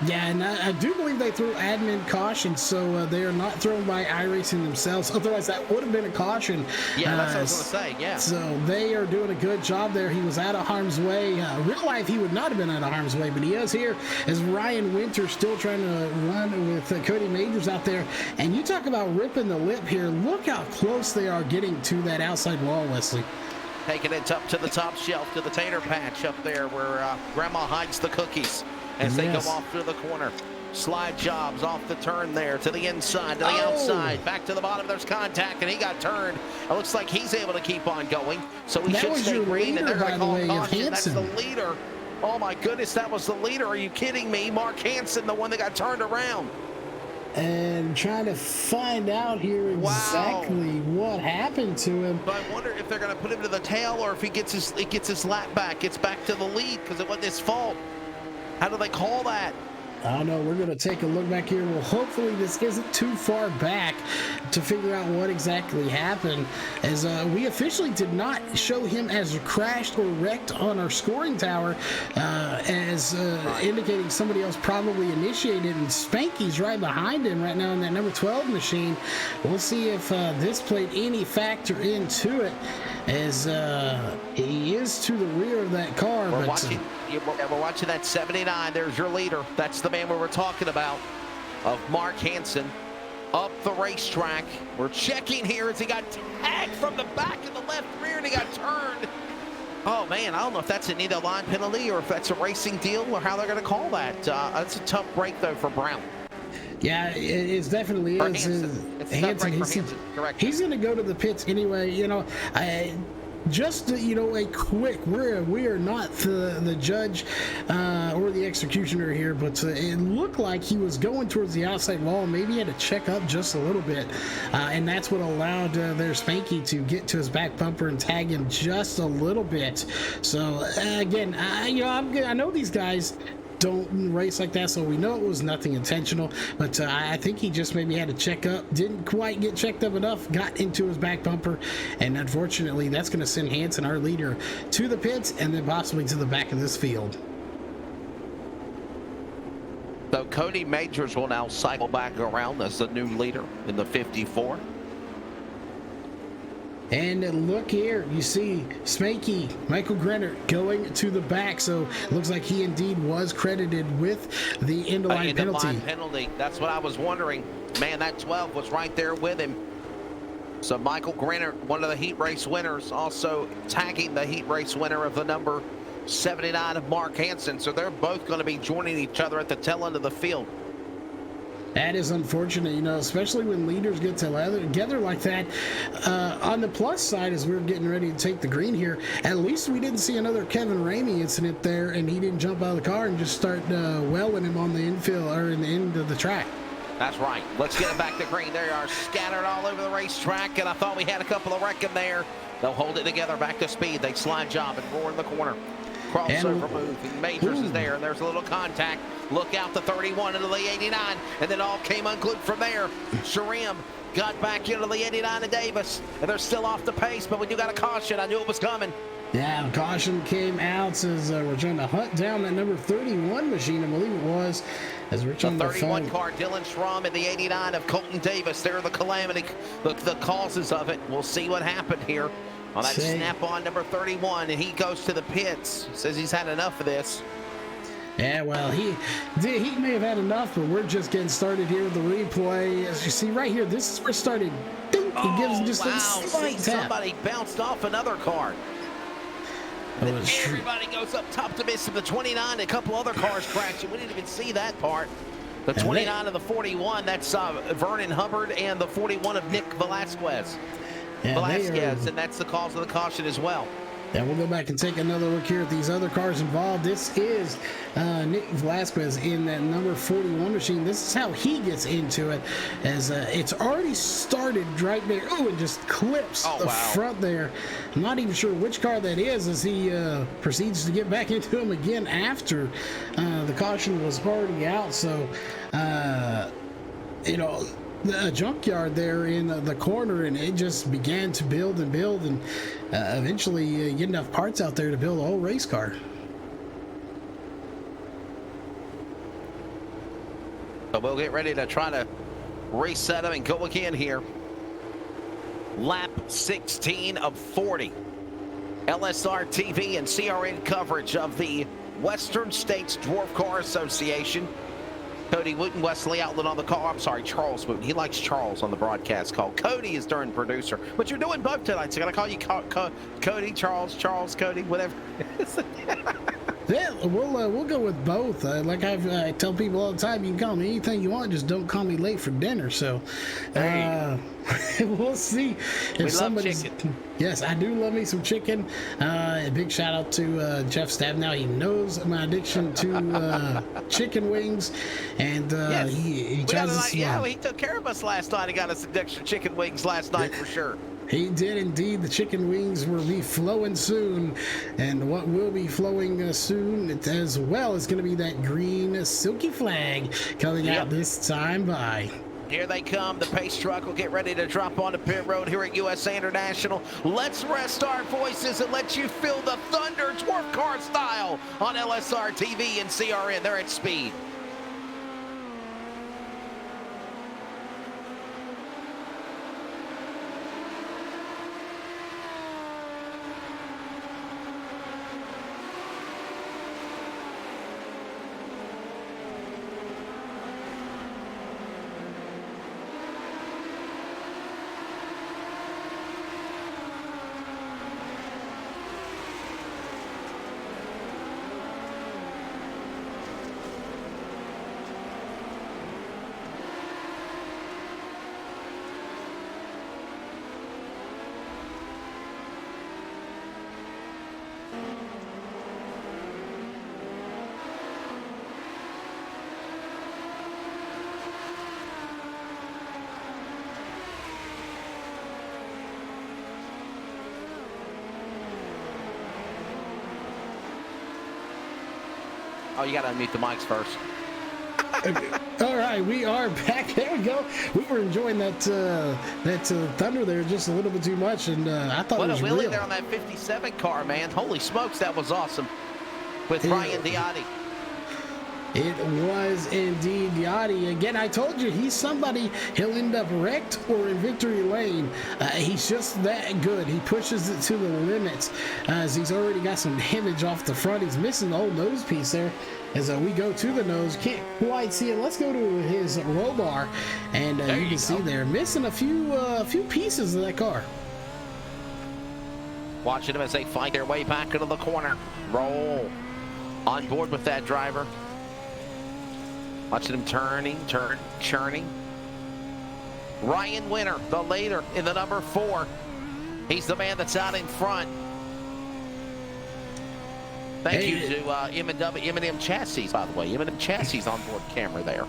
Yeah, and I do believe they threw admin caution, so they are not thrown by iRacing themselves. Otherwise, that would have been a caution. Yeah, that's what I was going to say, yeah. So they are doing a good job there. He was out of harm's way. Real life, he would not have been out of harm's way, but he is here as Ryan Winter still trying to run with Cody Majors out there. And you talk about ripping the lip here. Look how close they are getting to that outside wall, Wesley. Taking it up to the top shelf, to the tater patch up there where Grandma hides the cookies as they go off through the corner. Slide jobs off the turn there to the inside, to the outside, back to the bottom. There's contact, and he got turned. It looks like he's able to keep on going, so he should stay green, and they're going to call caution. That's the leader. Oh, my goodness, that was the leader. Are you kidding me? Mark Hansen, the one that got turned around. And trying to find out here exactly what happened to him. But I wonder if they're going to put him to the tail, or if he gets his lap back, gets back to the lead, because it wasn't his fault. How do they call that? I don't know. We're going to take a look back here. Well, hopefully this isn't too far back to figure out what exactly happened, as we officially did not show him as crashed or wrecked on our scoring tower, as indicating somebody else probably initiated, and Spanky's right behind him right now in that number 12 machine. We'll see if this played any factor into it, as he is to the rear of that car. We're watching that 79. There's your leader. That's the man we were talking about, of Mark Hansen, up the racetrack. We're checking here as he got tagged from the back of the left rear, and he got turned. Oh, man, I don't know if that's an either line penalty or if that's a racing deal or how they're going to call that. That's a tough break, though, for Brown. Yeah, it definitely is. Hansen, correct. He's going to go to the pits anyway. Just a quick, we are not the judge or the executioner here, but it looked like he was going towards the outside wall. Maybe he had to check up just a little bit, and that's what allowed their Spanky to get to his back bumper and tag him just a little bit. So again, I know these guys don't race like that, so we know it was nothing intentional, but I think he just maybe had to check up, didn't quite get checked up enough, got into his back bumper, and unfortunately that's going to send Hansen, our leader, to the pits and then possibly to the back of this field. Cody Majors will now cycle back around as the new leader in the 54. And look here, you see Spanky, Michael Grenner going to the back. So it looks like he indeed was credited with the end-of-line penalty. That's what I was wondering. Man, that 12 was right there with him. So Michael Grenner, one of the heat race winners, also tagging the heat race winner of the number 79 of Mark Hansen. So they're both going to be joining each other at the tail end of the field. That is unfortunate, you know, especially when leaders get together like that. On the plus side, as we're getting ready to take the green here, at least we didn't see another Kevin Ramey incident there, and he didn't jump out of the car and just start welling him on the infield or in the end of the track. That's right. Let's get them back to green. They are scattered all over the racetrack, and I thought we had a couple of wrecking there. They'll hold it together back to speed. They slide job and roar in the corner. Crossover move. Majors is there, and there's a little contact. Look out, the 31 into the 89, and then all came unglued from there. Sharim got back into the 89 to Davis, and they're still off the pace, but when you got a caution, I knew it was coming. Yeah, caution came out, says we're trying to hunt down that number 31 machine, I believe it was, as we're trying the to 31 find. car, Dylan Schramm, and the 89 of Colton Davis. They're the calamity, the causes of it. We'll see what happened here on that snap-on number 31, and he goes to the pits. Says he's had enough of this. Yeah, well, he may have had enough, but we're just getting started here with the replay. As you see right here, this is where it started. Dink, he gives him just a slight tap. Somebody bounced off another car. And then everybody goes up top to miss him. The 29, a couple other cars crashing. We didn't even see that part. The 29 and the 41, that's Vernon Hubbard, and the 41 of Nick Velasquez. And that's the cause of the caution as well. Yeah, we'll go back and take another look here at these other cars involved. This is Nick Velasquez in that number 41 machine. This is how he gets into it, as it's already started right there. Oh, it just clips the front there. I'm not even sure which car that is, as he proceeds to get back into him again after the caution was already out. So, you know, a junkyard there in the corner, and it just began to build and build, and eventually get enough parts out there to build a whole race car. So we'll get ready to try to reset them and go again here. Lap 16 of 40. LSRTV and CRN coverage of the Western States Dwarf Car Association. Cody Wooten, Wesley Outlet on the call. I'm sorry, Charles Wooten. He likes Charles on the broadcast call. Cody is during producer, but you're doing both tonight, so I gotta call you Cody, Charles, Cody, whatever. Yeah, we'll go with both. Like I tell people all the time, you can call me anything you want, just don't call me late for dinner. So we'll see if somebody's. Yes, I do love me some chicken. A big shout out to Jeff Stabnow. He knows my addiction to chicken wings, and he tries to. Yeah, he took care of us last night. He got us some extra chicken wings last night for sure. He did indeed. The chicken wings will be flowing soon, and what will be flowing soon as well is going to be that green silky flag coming out this time by. Here they come. The pace truck will get ready to drop onto pit road here at USA International. Let's rest our voices and let you feel the thunder dwarf car style on LSRTV and CRN. They're at speed. Oh, you got to unmute the mics first. All right, we are back. There we go. We were enjoying that thunder there just a little bit too much, and I thought it was real. What a wheelie there on that 57 car, man. Holy smokes, that was awesome with Brian Diotti. It was indeed Yachty. Again, I told you, he's somebody, he'll end up wrecked or in victory lane. He's just that good. He pushes it to the limits as he's already got some damage off the front. He's missing the whole nose piece there. As we go to the nose, can't quite see it. Let's go to his roll bar, and you can see there, missing a few pieces of that car. Watching them as they fight their way back into the corner. Roll. On board with that driver. Watching him churning. Ryan Winter, the leader in the number 4. He's the man that's out in front. Thank you to M&M Chassis, by the way. M&M Chassis on board camera there.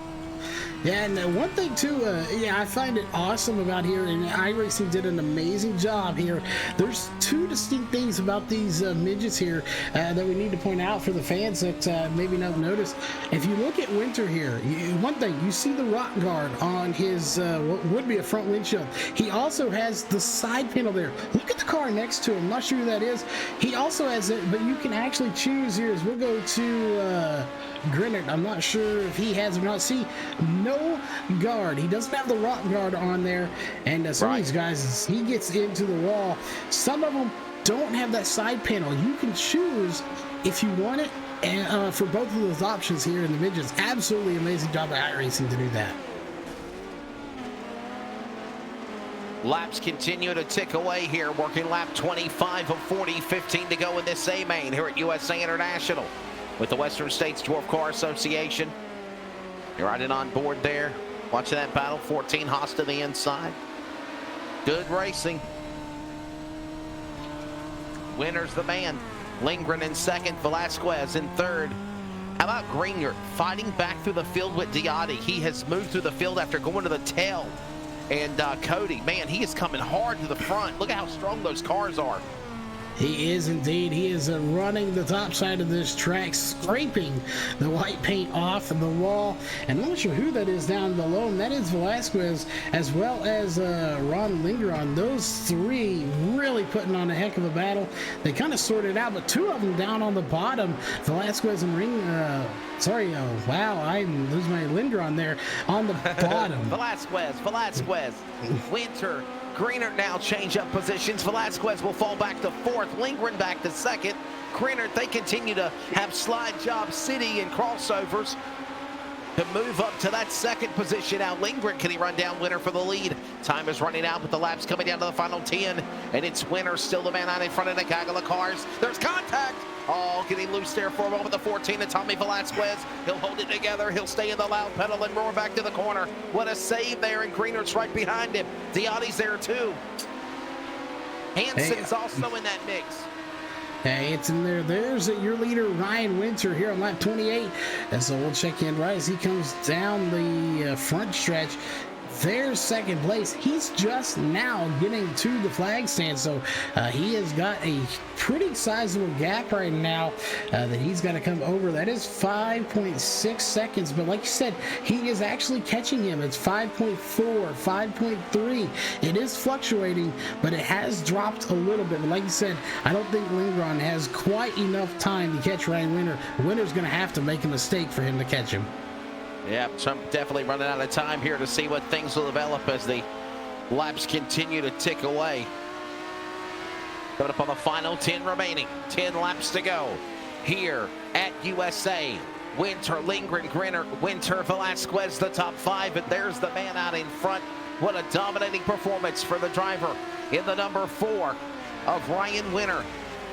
Yeah, and one thing too, I find it awesome about here, and iRacing did an amazing job here. There's 2 distinct things about these midgets here that we need to point out for the fans that maybe not noticed. If you look at Winter here, one thing, you see the rock guard on his what would be a front windshield. He also has the side panel there. Look at the car next to him. I'm not sure who that is. He also has it, but you can actually choose here as we'll go to Grinnert. I'm not sure if he has or not. See, no guard. He doesn't have the rock guard on there, and some of these guys, as he gets into the wall, some of them don't have that side panel. You can choose if you want it, and for both of those options here in the midgets. Absolutely amazing job by iRacing to do that. Laps continue to tick away here, working lap 25 of 40, 15 to go in this A main here at USA International with the Western States Dwarf Car Association. You're riding on board there, watching that battle. 14 Haas to the inside. Good racing. Winner's the man. Lindgren in second, Velasquez in third. How about Gringer fighting back through the field with Diotti? He has moved through the field after going to the tail. And Cody, man, he is coming hard to the front. Look at how strong those cars are. He is indeed. He is running the top side of this track, scraping the white paint off of the wall. And I'm not sure who that is down below. And that is Velasquez as well as Ron Lindgren. Those 3 really putting on a heck of a battle. They kind of sorted out, but 2 of them down on the bottom. Velasquez and wow, I lose my Lindgren there on the bottom. Velasquez. Winter. Greenert now change up positions. Velasquez will fall back to 4th. Lindgren back to 2nd. Greenert, they continue to have slide job city and crossovers to move up to that 2nd position. Now Lindgren, can he run down Winter for the lead? Time is running out, but the laps coming down to the final 10, and it's Winter still the man out in front of the gaggle of cars. There's contact. Oh, getting loose there for a moment. The 14 of Tommy Velasquez. He'll hold it together. He'll stay in the loud pedal and roar back to the corner. What a save there, and Greener's right behind him. Diotti's there too. Hansen's also in that mix. Hey, it's in there. There's your leader, Ryan Winter, here on lap 28. And so we'll check in right as he comes down the front stretch. There's 2nd place. He's just now getting to the flag stand, so he has got a pretty sizable gap right now that he's got to come over. That is 5.6 seconds, but like you said, he is actually catching him. It's 5.4, 5.3. It is fluctuating, but it has dropped a little bit. But like you said, I don't think Lindgren has quite enough time to catch Ryan Winter. Winter's going to have to make a mistake for him to catch him. Yeah, so I'm definitely running out of time here to see what things will develop as the laps continue to tick away. Coming up on the final 10 remaining. 10 laps to go here at USA. Winter, Lindgren, Grinner, Winter, Velasquez, the top 5, and there's the man out in front. What a dominating performance for the driver in the number 4 of Ryan Winter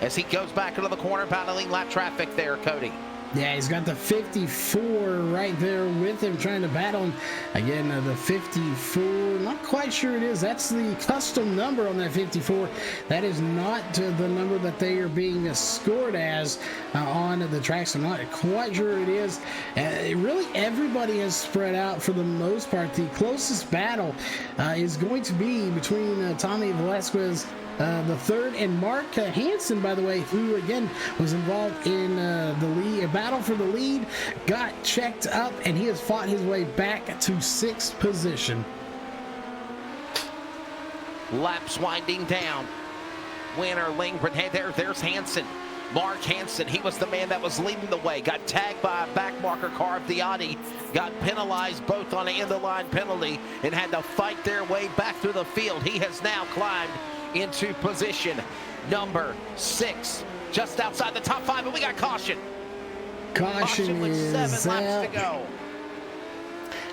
as he goes back into the corner, battling lap traffic there, Cody. Yeah, he's got the 54 right there with him, trying to battle him. Again, the 54, not quite sure it is. That's the custom number on that 54. That is not the number that they are being scored as on the tracks. I'm not quite sure it is. Really, everybody has spread out for the most part. The closest battle is going to be between Tommy Velasquez the 3rd, and Mark Hansen, by the way, who again was involved in the lead battle for the lead, got checked up, and he has fought his way back to 6th position. Laps winding down. Winner, Lindgren, hey, there's Hansen. Mark Hansen, he was the man that was leading the way. Got tagged by a back marker car of Diani. Got penalized both on an end-of-line penalty and had to fight their way back through the field. He has now climbed into position number 6, just outside the top 5, and we got caution. Caution with is 7 laps to go.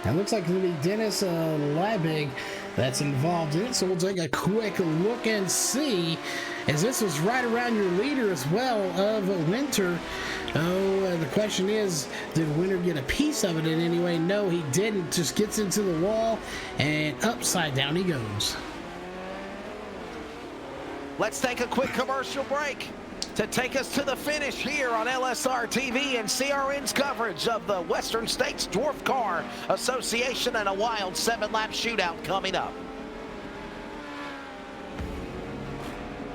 It looks like it'll be Dennis Liebig that's involved in it, so we'll take a quick look and see, as this was right around your leader as well of Winter. The question is, did Winter get a piece of it in any way? No, he didn't. Just gets into the wall, and upside down he goes. Let's take a quick commercial break to take us to the finish here on LSRTV and CRN's coverage of the Western States Dwarf Car Association and a wild 7-lap shootout coming up.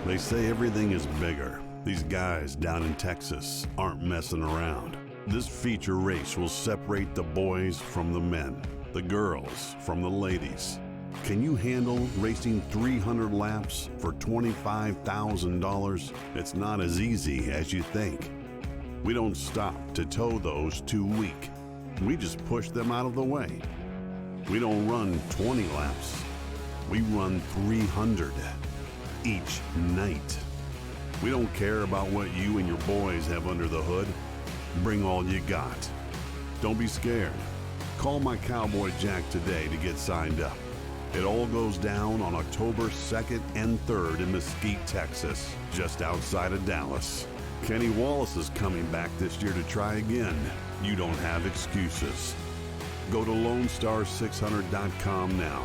They say everything is bigger. These guys down in Texas aren't messing around. This feature race will separate the boys from the men, the girls from the ladies. Can you handle racing 300 laps for $25,000? It's not as easy as you think. We don't stop to tow those too weak. We just push them out of the way. We don't run 20 laps. We run 300 each night. We don't care about what you and your boys have under the hood. Bring all you got. Don't be scared. Call my Cowboy Jack today to get signed up. It all goes down on October 2nd and 3rd in Mesquite, Texas, just outside of Dallas. Kenny Wallace is coming back this year to try again. You don't have excuses. Go to LoneStar600.com now.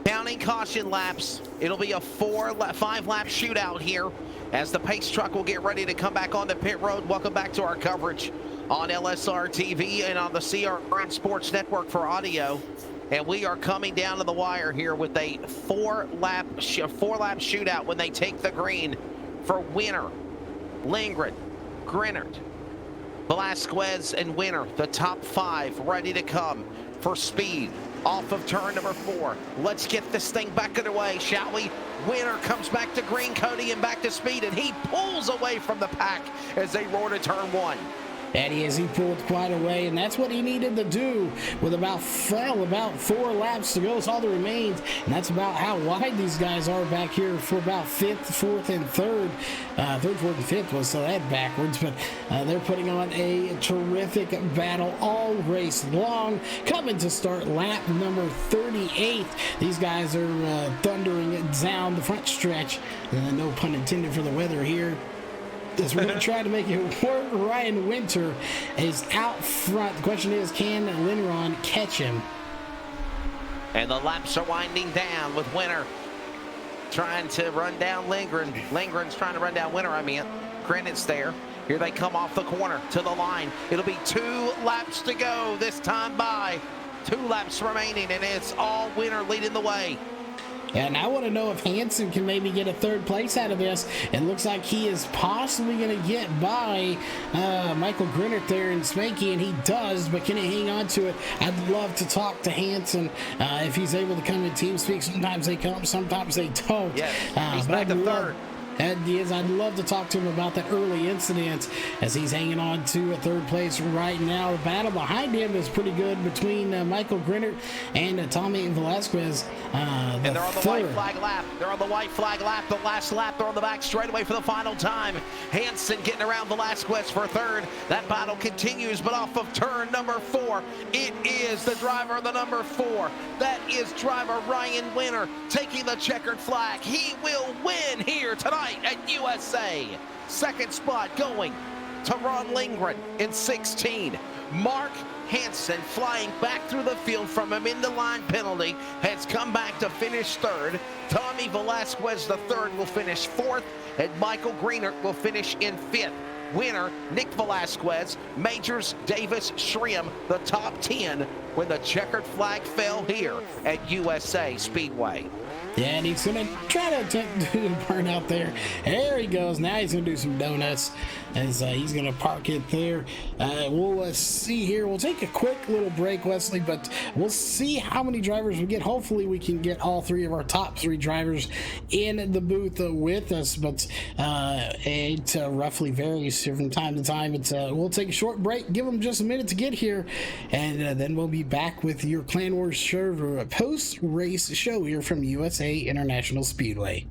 Counting caution laps, it'll be a 5-lap shootout here as the pace truck will get ready to come back on the pit road. Welcome back to our coverage on LSRTV and on the CRN Sports Network for audio. And we are coming down to the wire here with a 4-lap shootout when they take the green for Winter, Lindgren, Grinnert, Velasquez, and Winter. The top 5 ready to come for speed off of turn number 4. Let's get this thing back underway, shall we? Winter comes back to green, Cody, and back to speed, and he pulls away from the pack as they roar to turn 1. And he pulled quite away, and that's what he needed to do with about 4 laps to go. It's all that remains, and that's about how wide these guys are back here for about 5th, 4th, and 3rd. 3rd, 4th, and 5th was so that backwards, but they're putting on a terrific battle all race long. Coming to start lap number 38. These guys are thundering it down the front stretch. No pun intended for the weather here. As we're going to try to make it work. Ryan Winter is out front. The question is, can Linron catch him? And the laps are winding down with Winter trying to run down Lindgren. Lindgren's trying to run down Winter, Grennett's there. Here they come off the corner to the line. It'll be 2 laps to go this time by. 2 laps remaining, and it's all Winter leading the way. And I want to know if Hansen can maybe get a 3rd place out of this. It looks like he is possibly going to get by Michael Grinnert there in Spanky, and he does, but can he hang on to it? I'd love to talk to Hansen if he's able to come in team speak. Sometimes they come, sometimes they don't. Yes, he's back to 3rd. I'd love to talk to him about that early incident as he's hanging on to a 3rd place right now. The battle behind him is pretty good between Michael Grinnert and Tommy Velasquez. And they're on the white flag lap. They're on the white flag lap. The last lap, they're on the back straightaway for the final time. Hansen getting around Velasquez for 3rd. That battle continues, but off of turn number 4, it is the driver of the number 4. That is driver Ryan Winter taking the checkered flag. He will win here tonight at USA. 2nd spot going to Ron Lindgren in 16. Mark Hansen flying back through the field from an end-of-line penalty has come back to finish 3rd. Tommy Velasquez, the 3rd, will finish 4th, and Michael Grinnert will finish in 5th. winner, Nick Velasquez, Majors, Davis, Shrim, the top 10 when the checkered flag fell here at USA Speedway. Yeah, and he's going to try to attempt to do a burnout there. There he goes. Now he's going to do some donuts as he's going to park it there. We'll see here. We'll take a quick little break, Wesley, but we'll see how many drivers we get. Hopefully, we can get all three of our top three drivers in the booth with us, but it roughly varies from time to time. We'll take a short break, give them just a minute to get here, and then we'll be back with your Clan Wars server post-race show here from USA International Speedway.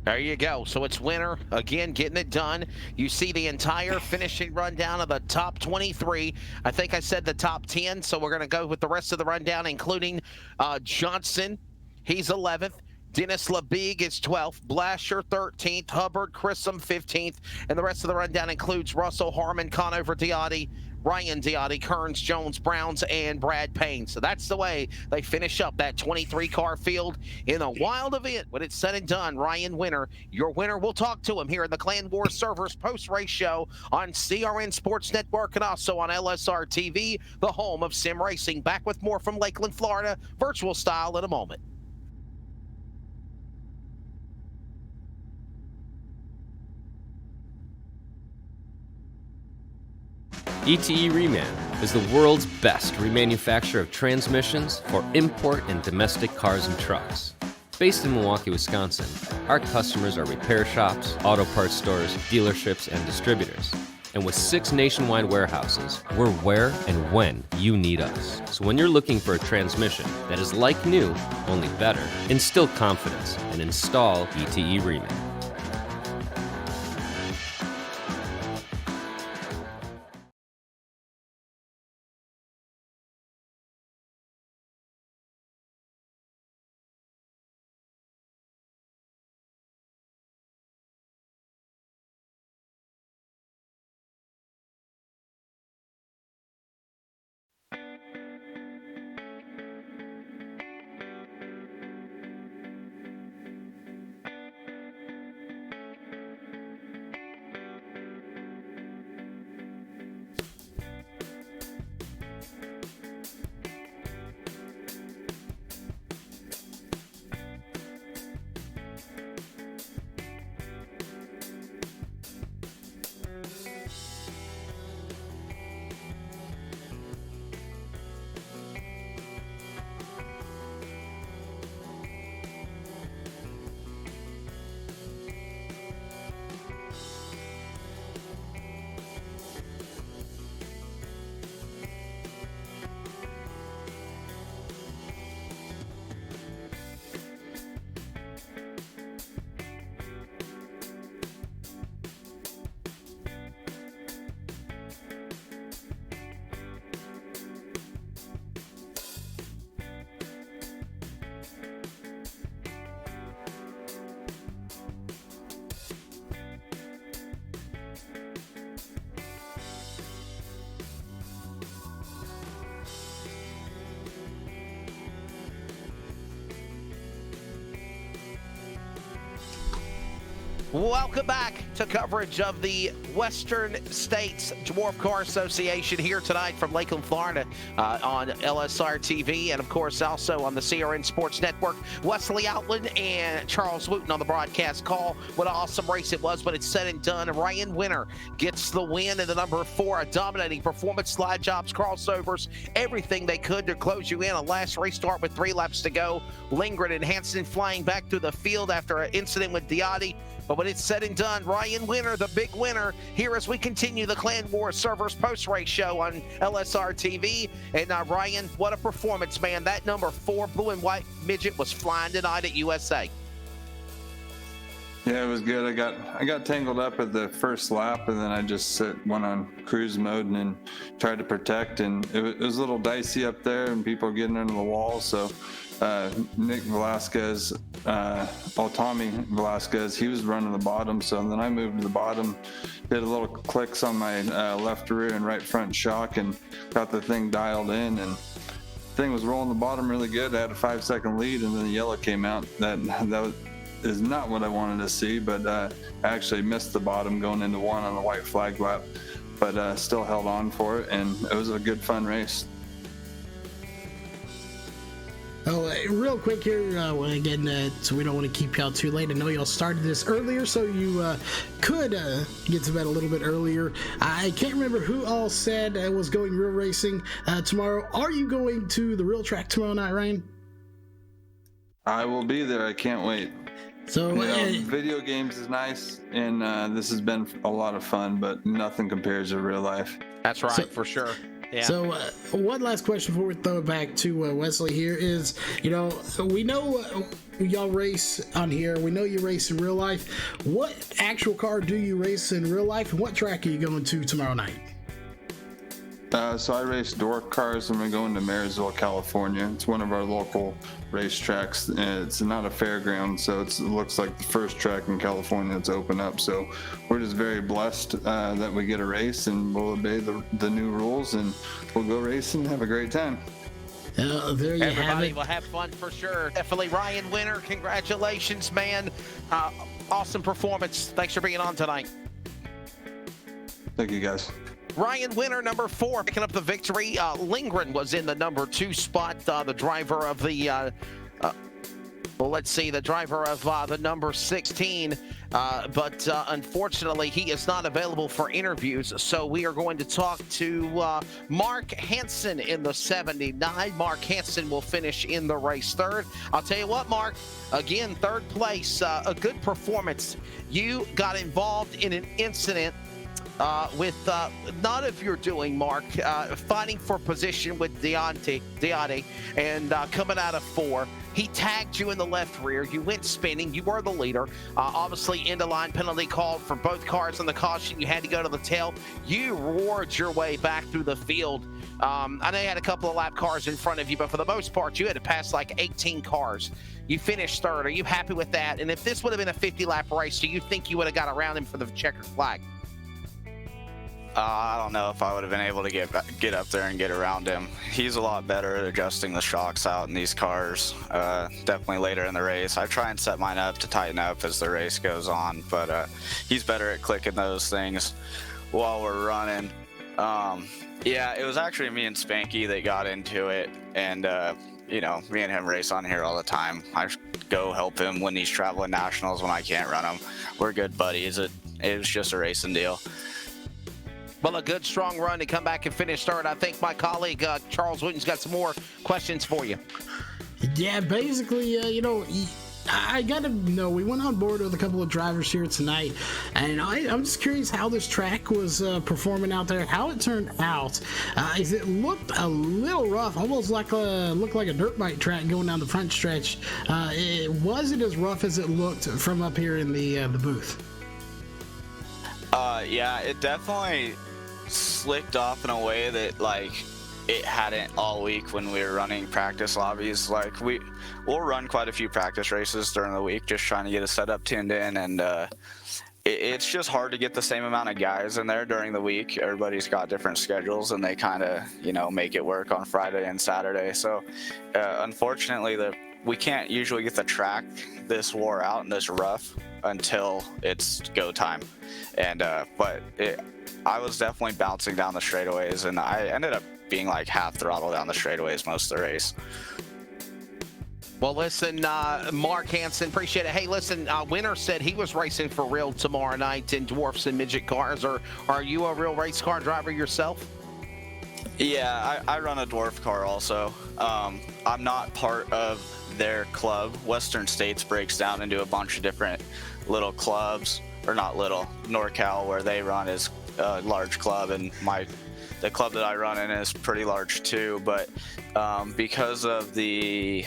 There you go. So it's winner again, getting it done. You see the entire finishing rundown of the top 23. I think I said the top 10, so we're going to go with the rest of the rundown, including Johnson. He's 11th. Dennis LeBig is 12th, Blasher 13th, Hubbard, Chrissom 15th, and the rest of the rundown includes Russell, Harmon, Conover, Diotti, Ryan Diotti, Kearns, Jones, Browns, and Brad Payne. So that's the way they finish up that 23-car field in a wild event. When it's said and done, Ryan Winter, your winner. We'll talk to him here in the Clan Wars Servers post-race show on CRN Sports Network and also on LSRTV, the home of sim racing. Back with more from Lakeland, Florida, virtual style in a moment. ETE Reman is the world's best remanufacturer of transmissions for import and domestic cars and trucks. Based in Milwaukee, Wisconsin, our customers are repair shops, auto parts stores, dealerships, and distributors. And with 6 nationwide warehouses, we're where and when you need us. So when you're looking for a transmission that is like new, only better, instill confidence and install ETE Reman. Welcome back to coverage of the Western States Dwarf Car Association here tonight from Lakeland, Florida on LSRTV and, of course, also on the CRN Sports Network. Wesley Outland and Charles Wooten on the broadcast call. What an awesome race it was, but it's said and done. Ryan Winter gets the win in the number 4, a dominating performance, slide jobs, crossovers, everything they could to close you in. A last race start with 3 laps to go. Lindgren and Hansen flying back through the field after an incident with Diotti. But when it's said and done, Ryan Winter, the big winner, here as we continue the Clan Wars Servers post-race show on LSRTV. And Ryan, what a performance, man. That number 4 blue and white midget was flying tonight at USA. Yeah, it was good. I got tangled up at the first lap, and then I just went on cruise mode and then tried to protect. And it was a little dicey up there, and people getting under the wall. So Nick Velasquez, Tommy Velasquez, he was running the bottom. So then I moved to the bottom, did a little clicks on my left rear and right front shock, and got the thing dialed in. And thing was rolling the bottom really good. I had a 5-second lead, and then the yellow came out. That is not what I wanted to see, but I actually missed the bottom going into one on the white flag lap, but still held on for it, and it was a good, fun race. Oh, real quick here, again, so we don't want to keep y'all too late. I know y'all started this earlier, so you could get to bed a little bit earlier. I can't remember who all said was going real racing tomorrow. Are you going to the real track tomorrow night, Ryan? I will be there. I can't wait. So, video games is nice, and this has been a lot of fun, but nothing compares to real life. That's right, for sure. Yeah. So one last question before we throw it back to Wesley here is, we know y'all race on here. We know you race in real life. What actual car do you race in real life, and what track are you going to tomorrow night? So I race dwarf cars, and we're going to Marysville, California. It's one of our local racetracks. It's not a fairground, so it looks like the first track in California that's open up. So we're just very blessed that we get a race, and we'll obey the new rules, and we'll go race and have a great time. There you have it. Everybody will have fun for sure. Definitely. Ryan Winter, congratulations, man. Awesome performance. Thanks for being on tonight. Thank you, guys. Ryan Winter, number 4, picking up the victory. Lindgren was in the number 2 spot. The driver of the, the driver of the number 16. But unfortunately, he is not available for interviews. So we are going to talk to Mark Hansen in the 79. Mark Hansen will finish in the race 3rd. I'll tell you what, Mark, again, 3rd place, a good performance. You got involved in an incident with not of your doing, Mark, fighting for position with Deontay, and coming out of 4. He tagged you in the left rear. You went spinning. You were the leader. Obviously, end-of-line penalty called for both cars on the caution. You had to go to the tail. You roared your way back through the field. I know you had a couple of lap cars in front of you, but for the most part, you had to pass like 18 cars. You finished 3rd. Are you happy with that? And if this would have been a 50-lap race, do you think you would have got around him for the checkered flag? I don't know if I would have been able to get up there and get around him. He's a lot better at adjusting the shocks out in these cars, definitely later in the race. I try and set mine up to tighten up as the race goes on, but he's better at clicking those things while we're running. Yeah, it was actually me and Spanky that got into it, and me and him race on here all the time. I go help him when he's traveling nationals when I can't run him. We're good buddies. It was just a racing deal. Well, a good, strong run to come back and finish 3rd. I think my colleague, Charles Wooten's got some more questions for you. Yeah, basically, I got to know, we went on board with a couple of drivers here tonight, and I'm just curious how this track was performing out there, how it turned out. It looked a little rough, almost looked like a dirt bike track going down the front stretch. Was it as rough as it looked from up here in the booth? Yeah, it definitely slicked off in a way that it hadn't all week when we were running practice lobbies. We'll run quite a few practice races during the week, just trying to get a setup tuned in, and it's just hard to get the same amount of guys in there during the week. Everybody's got different schedules, and they kind of make it work on Friday and Saturday. So unfortunately, we can't usually get the track this wore out and this rough until it's go time. And I was definitely bouncing down the straightaways, and I ended up being like half throttle down the straightaways most of the race. Well, listen, Mark Hansen, appreciate it. Hey, listen, Winter said he was racing for real tomorrow night in dwarfs and midget cars. Are you a real race car driver yourself? Yeah, I run a dwarf car also. I'm not part of their club. Western States breaks down into a bunch of different little clubs, or not little. NorCal, where they run, is a large club, and the club that I run in is pretty large too. But because of the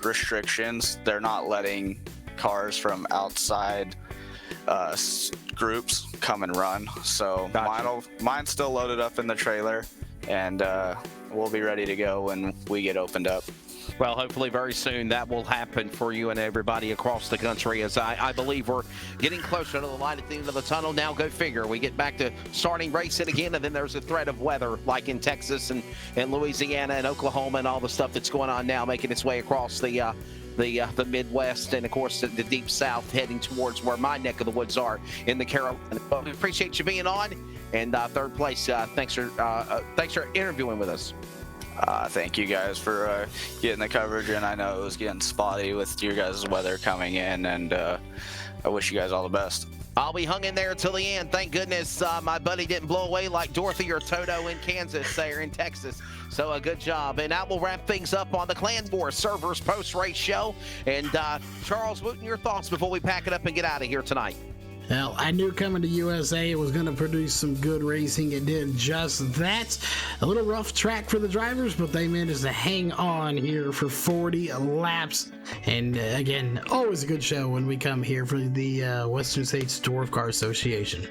restrictions, they're not letting cars from outside groups come and run. So Gotcha. mine's still loaded up in the trailer, and we'll be ready to go when we get opened up. Well, hopefully very soon that will happen for you and everybody across the country, as I believe we're getting closer to the light at the end of the tunnel. Now go figure. We get back to starting racing again, and then there's a threat of weather like in Texas and Louisiana and Oklahoma and all the stuff that's going on now, making its way across the the Midwest, and of course the deep South, heading towards where my neck of the woods are in the Carolinas. But we appreciate you being on. And third place, thanks for interviewing with us. Thank you guys for getting the coverage, and I know it was getting spotty with your guys' weather coming in, and I wish you guys all the best. I'll be hung in there till the end. Thank goodness my buddy didn't blow away like Dorothy or Toto in Kansas or in Texas. So a good job. And that will wrap things up on the Clanmore Servers post-race show. And Charles Wooten, your thoughts before we pack it up and get out of here tonight? Well, I knew coming to USA it was going to produce some good racing. It did just that. A little rough track for the drivers, but they managed to hang on here for 40 laps. And again, always a good show when we come here for the Western States Dwarf Car Association.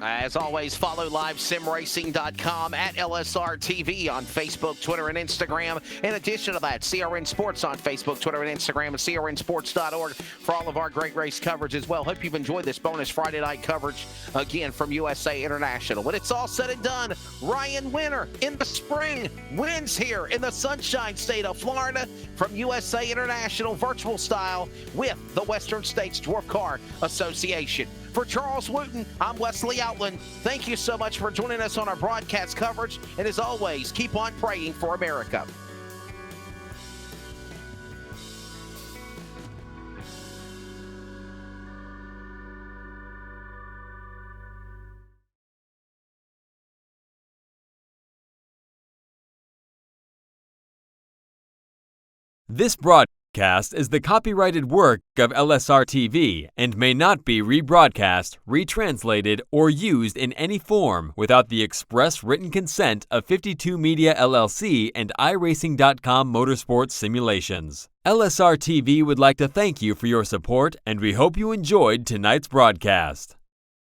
As always, follow livesimracing.com at LSRTV on Facebook, Twitter, and Instagram. In addition to that, CRN Sports on Facebook, Twitter, and Instagram, and crnsports.org for all of our great race coverage as well. Hope you've enjoyed this bonus Friday night coverage, again, from USA International. When it's all said and done, Ryan Winter in the spring wins here in the Sunshine State of Florida from USA International virtual style with the Western States Dwarf Car Association. For Charles Wooten, I'm Wesley Outland. Thank you so much for joining us on our broadcast coverage. And as always, keep on praying for America. This broadcast is the copyrighted work of LSRTV and may not be rebroadcast, retranslated, or used in any form without the express written consent of 52 Media LLC and iRacing.com Motorsports Simulations. LSRTV would like to thank you for your support, and we hope you enjoyed tonight's broadcast.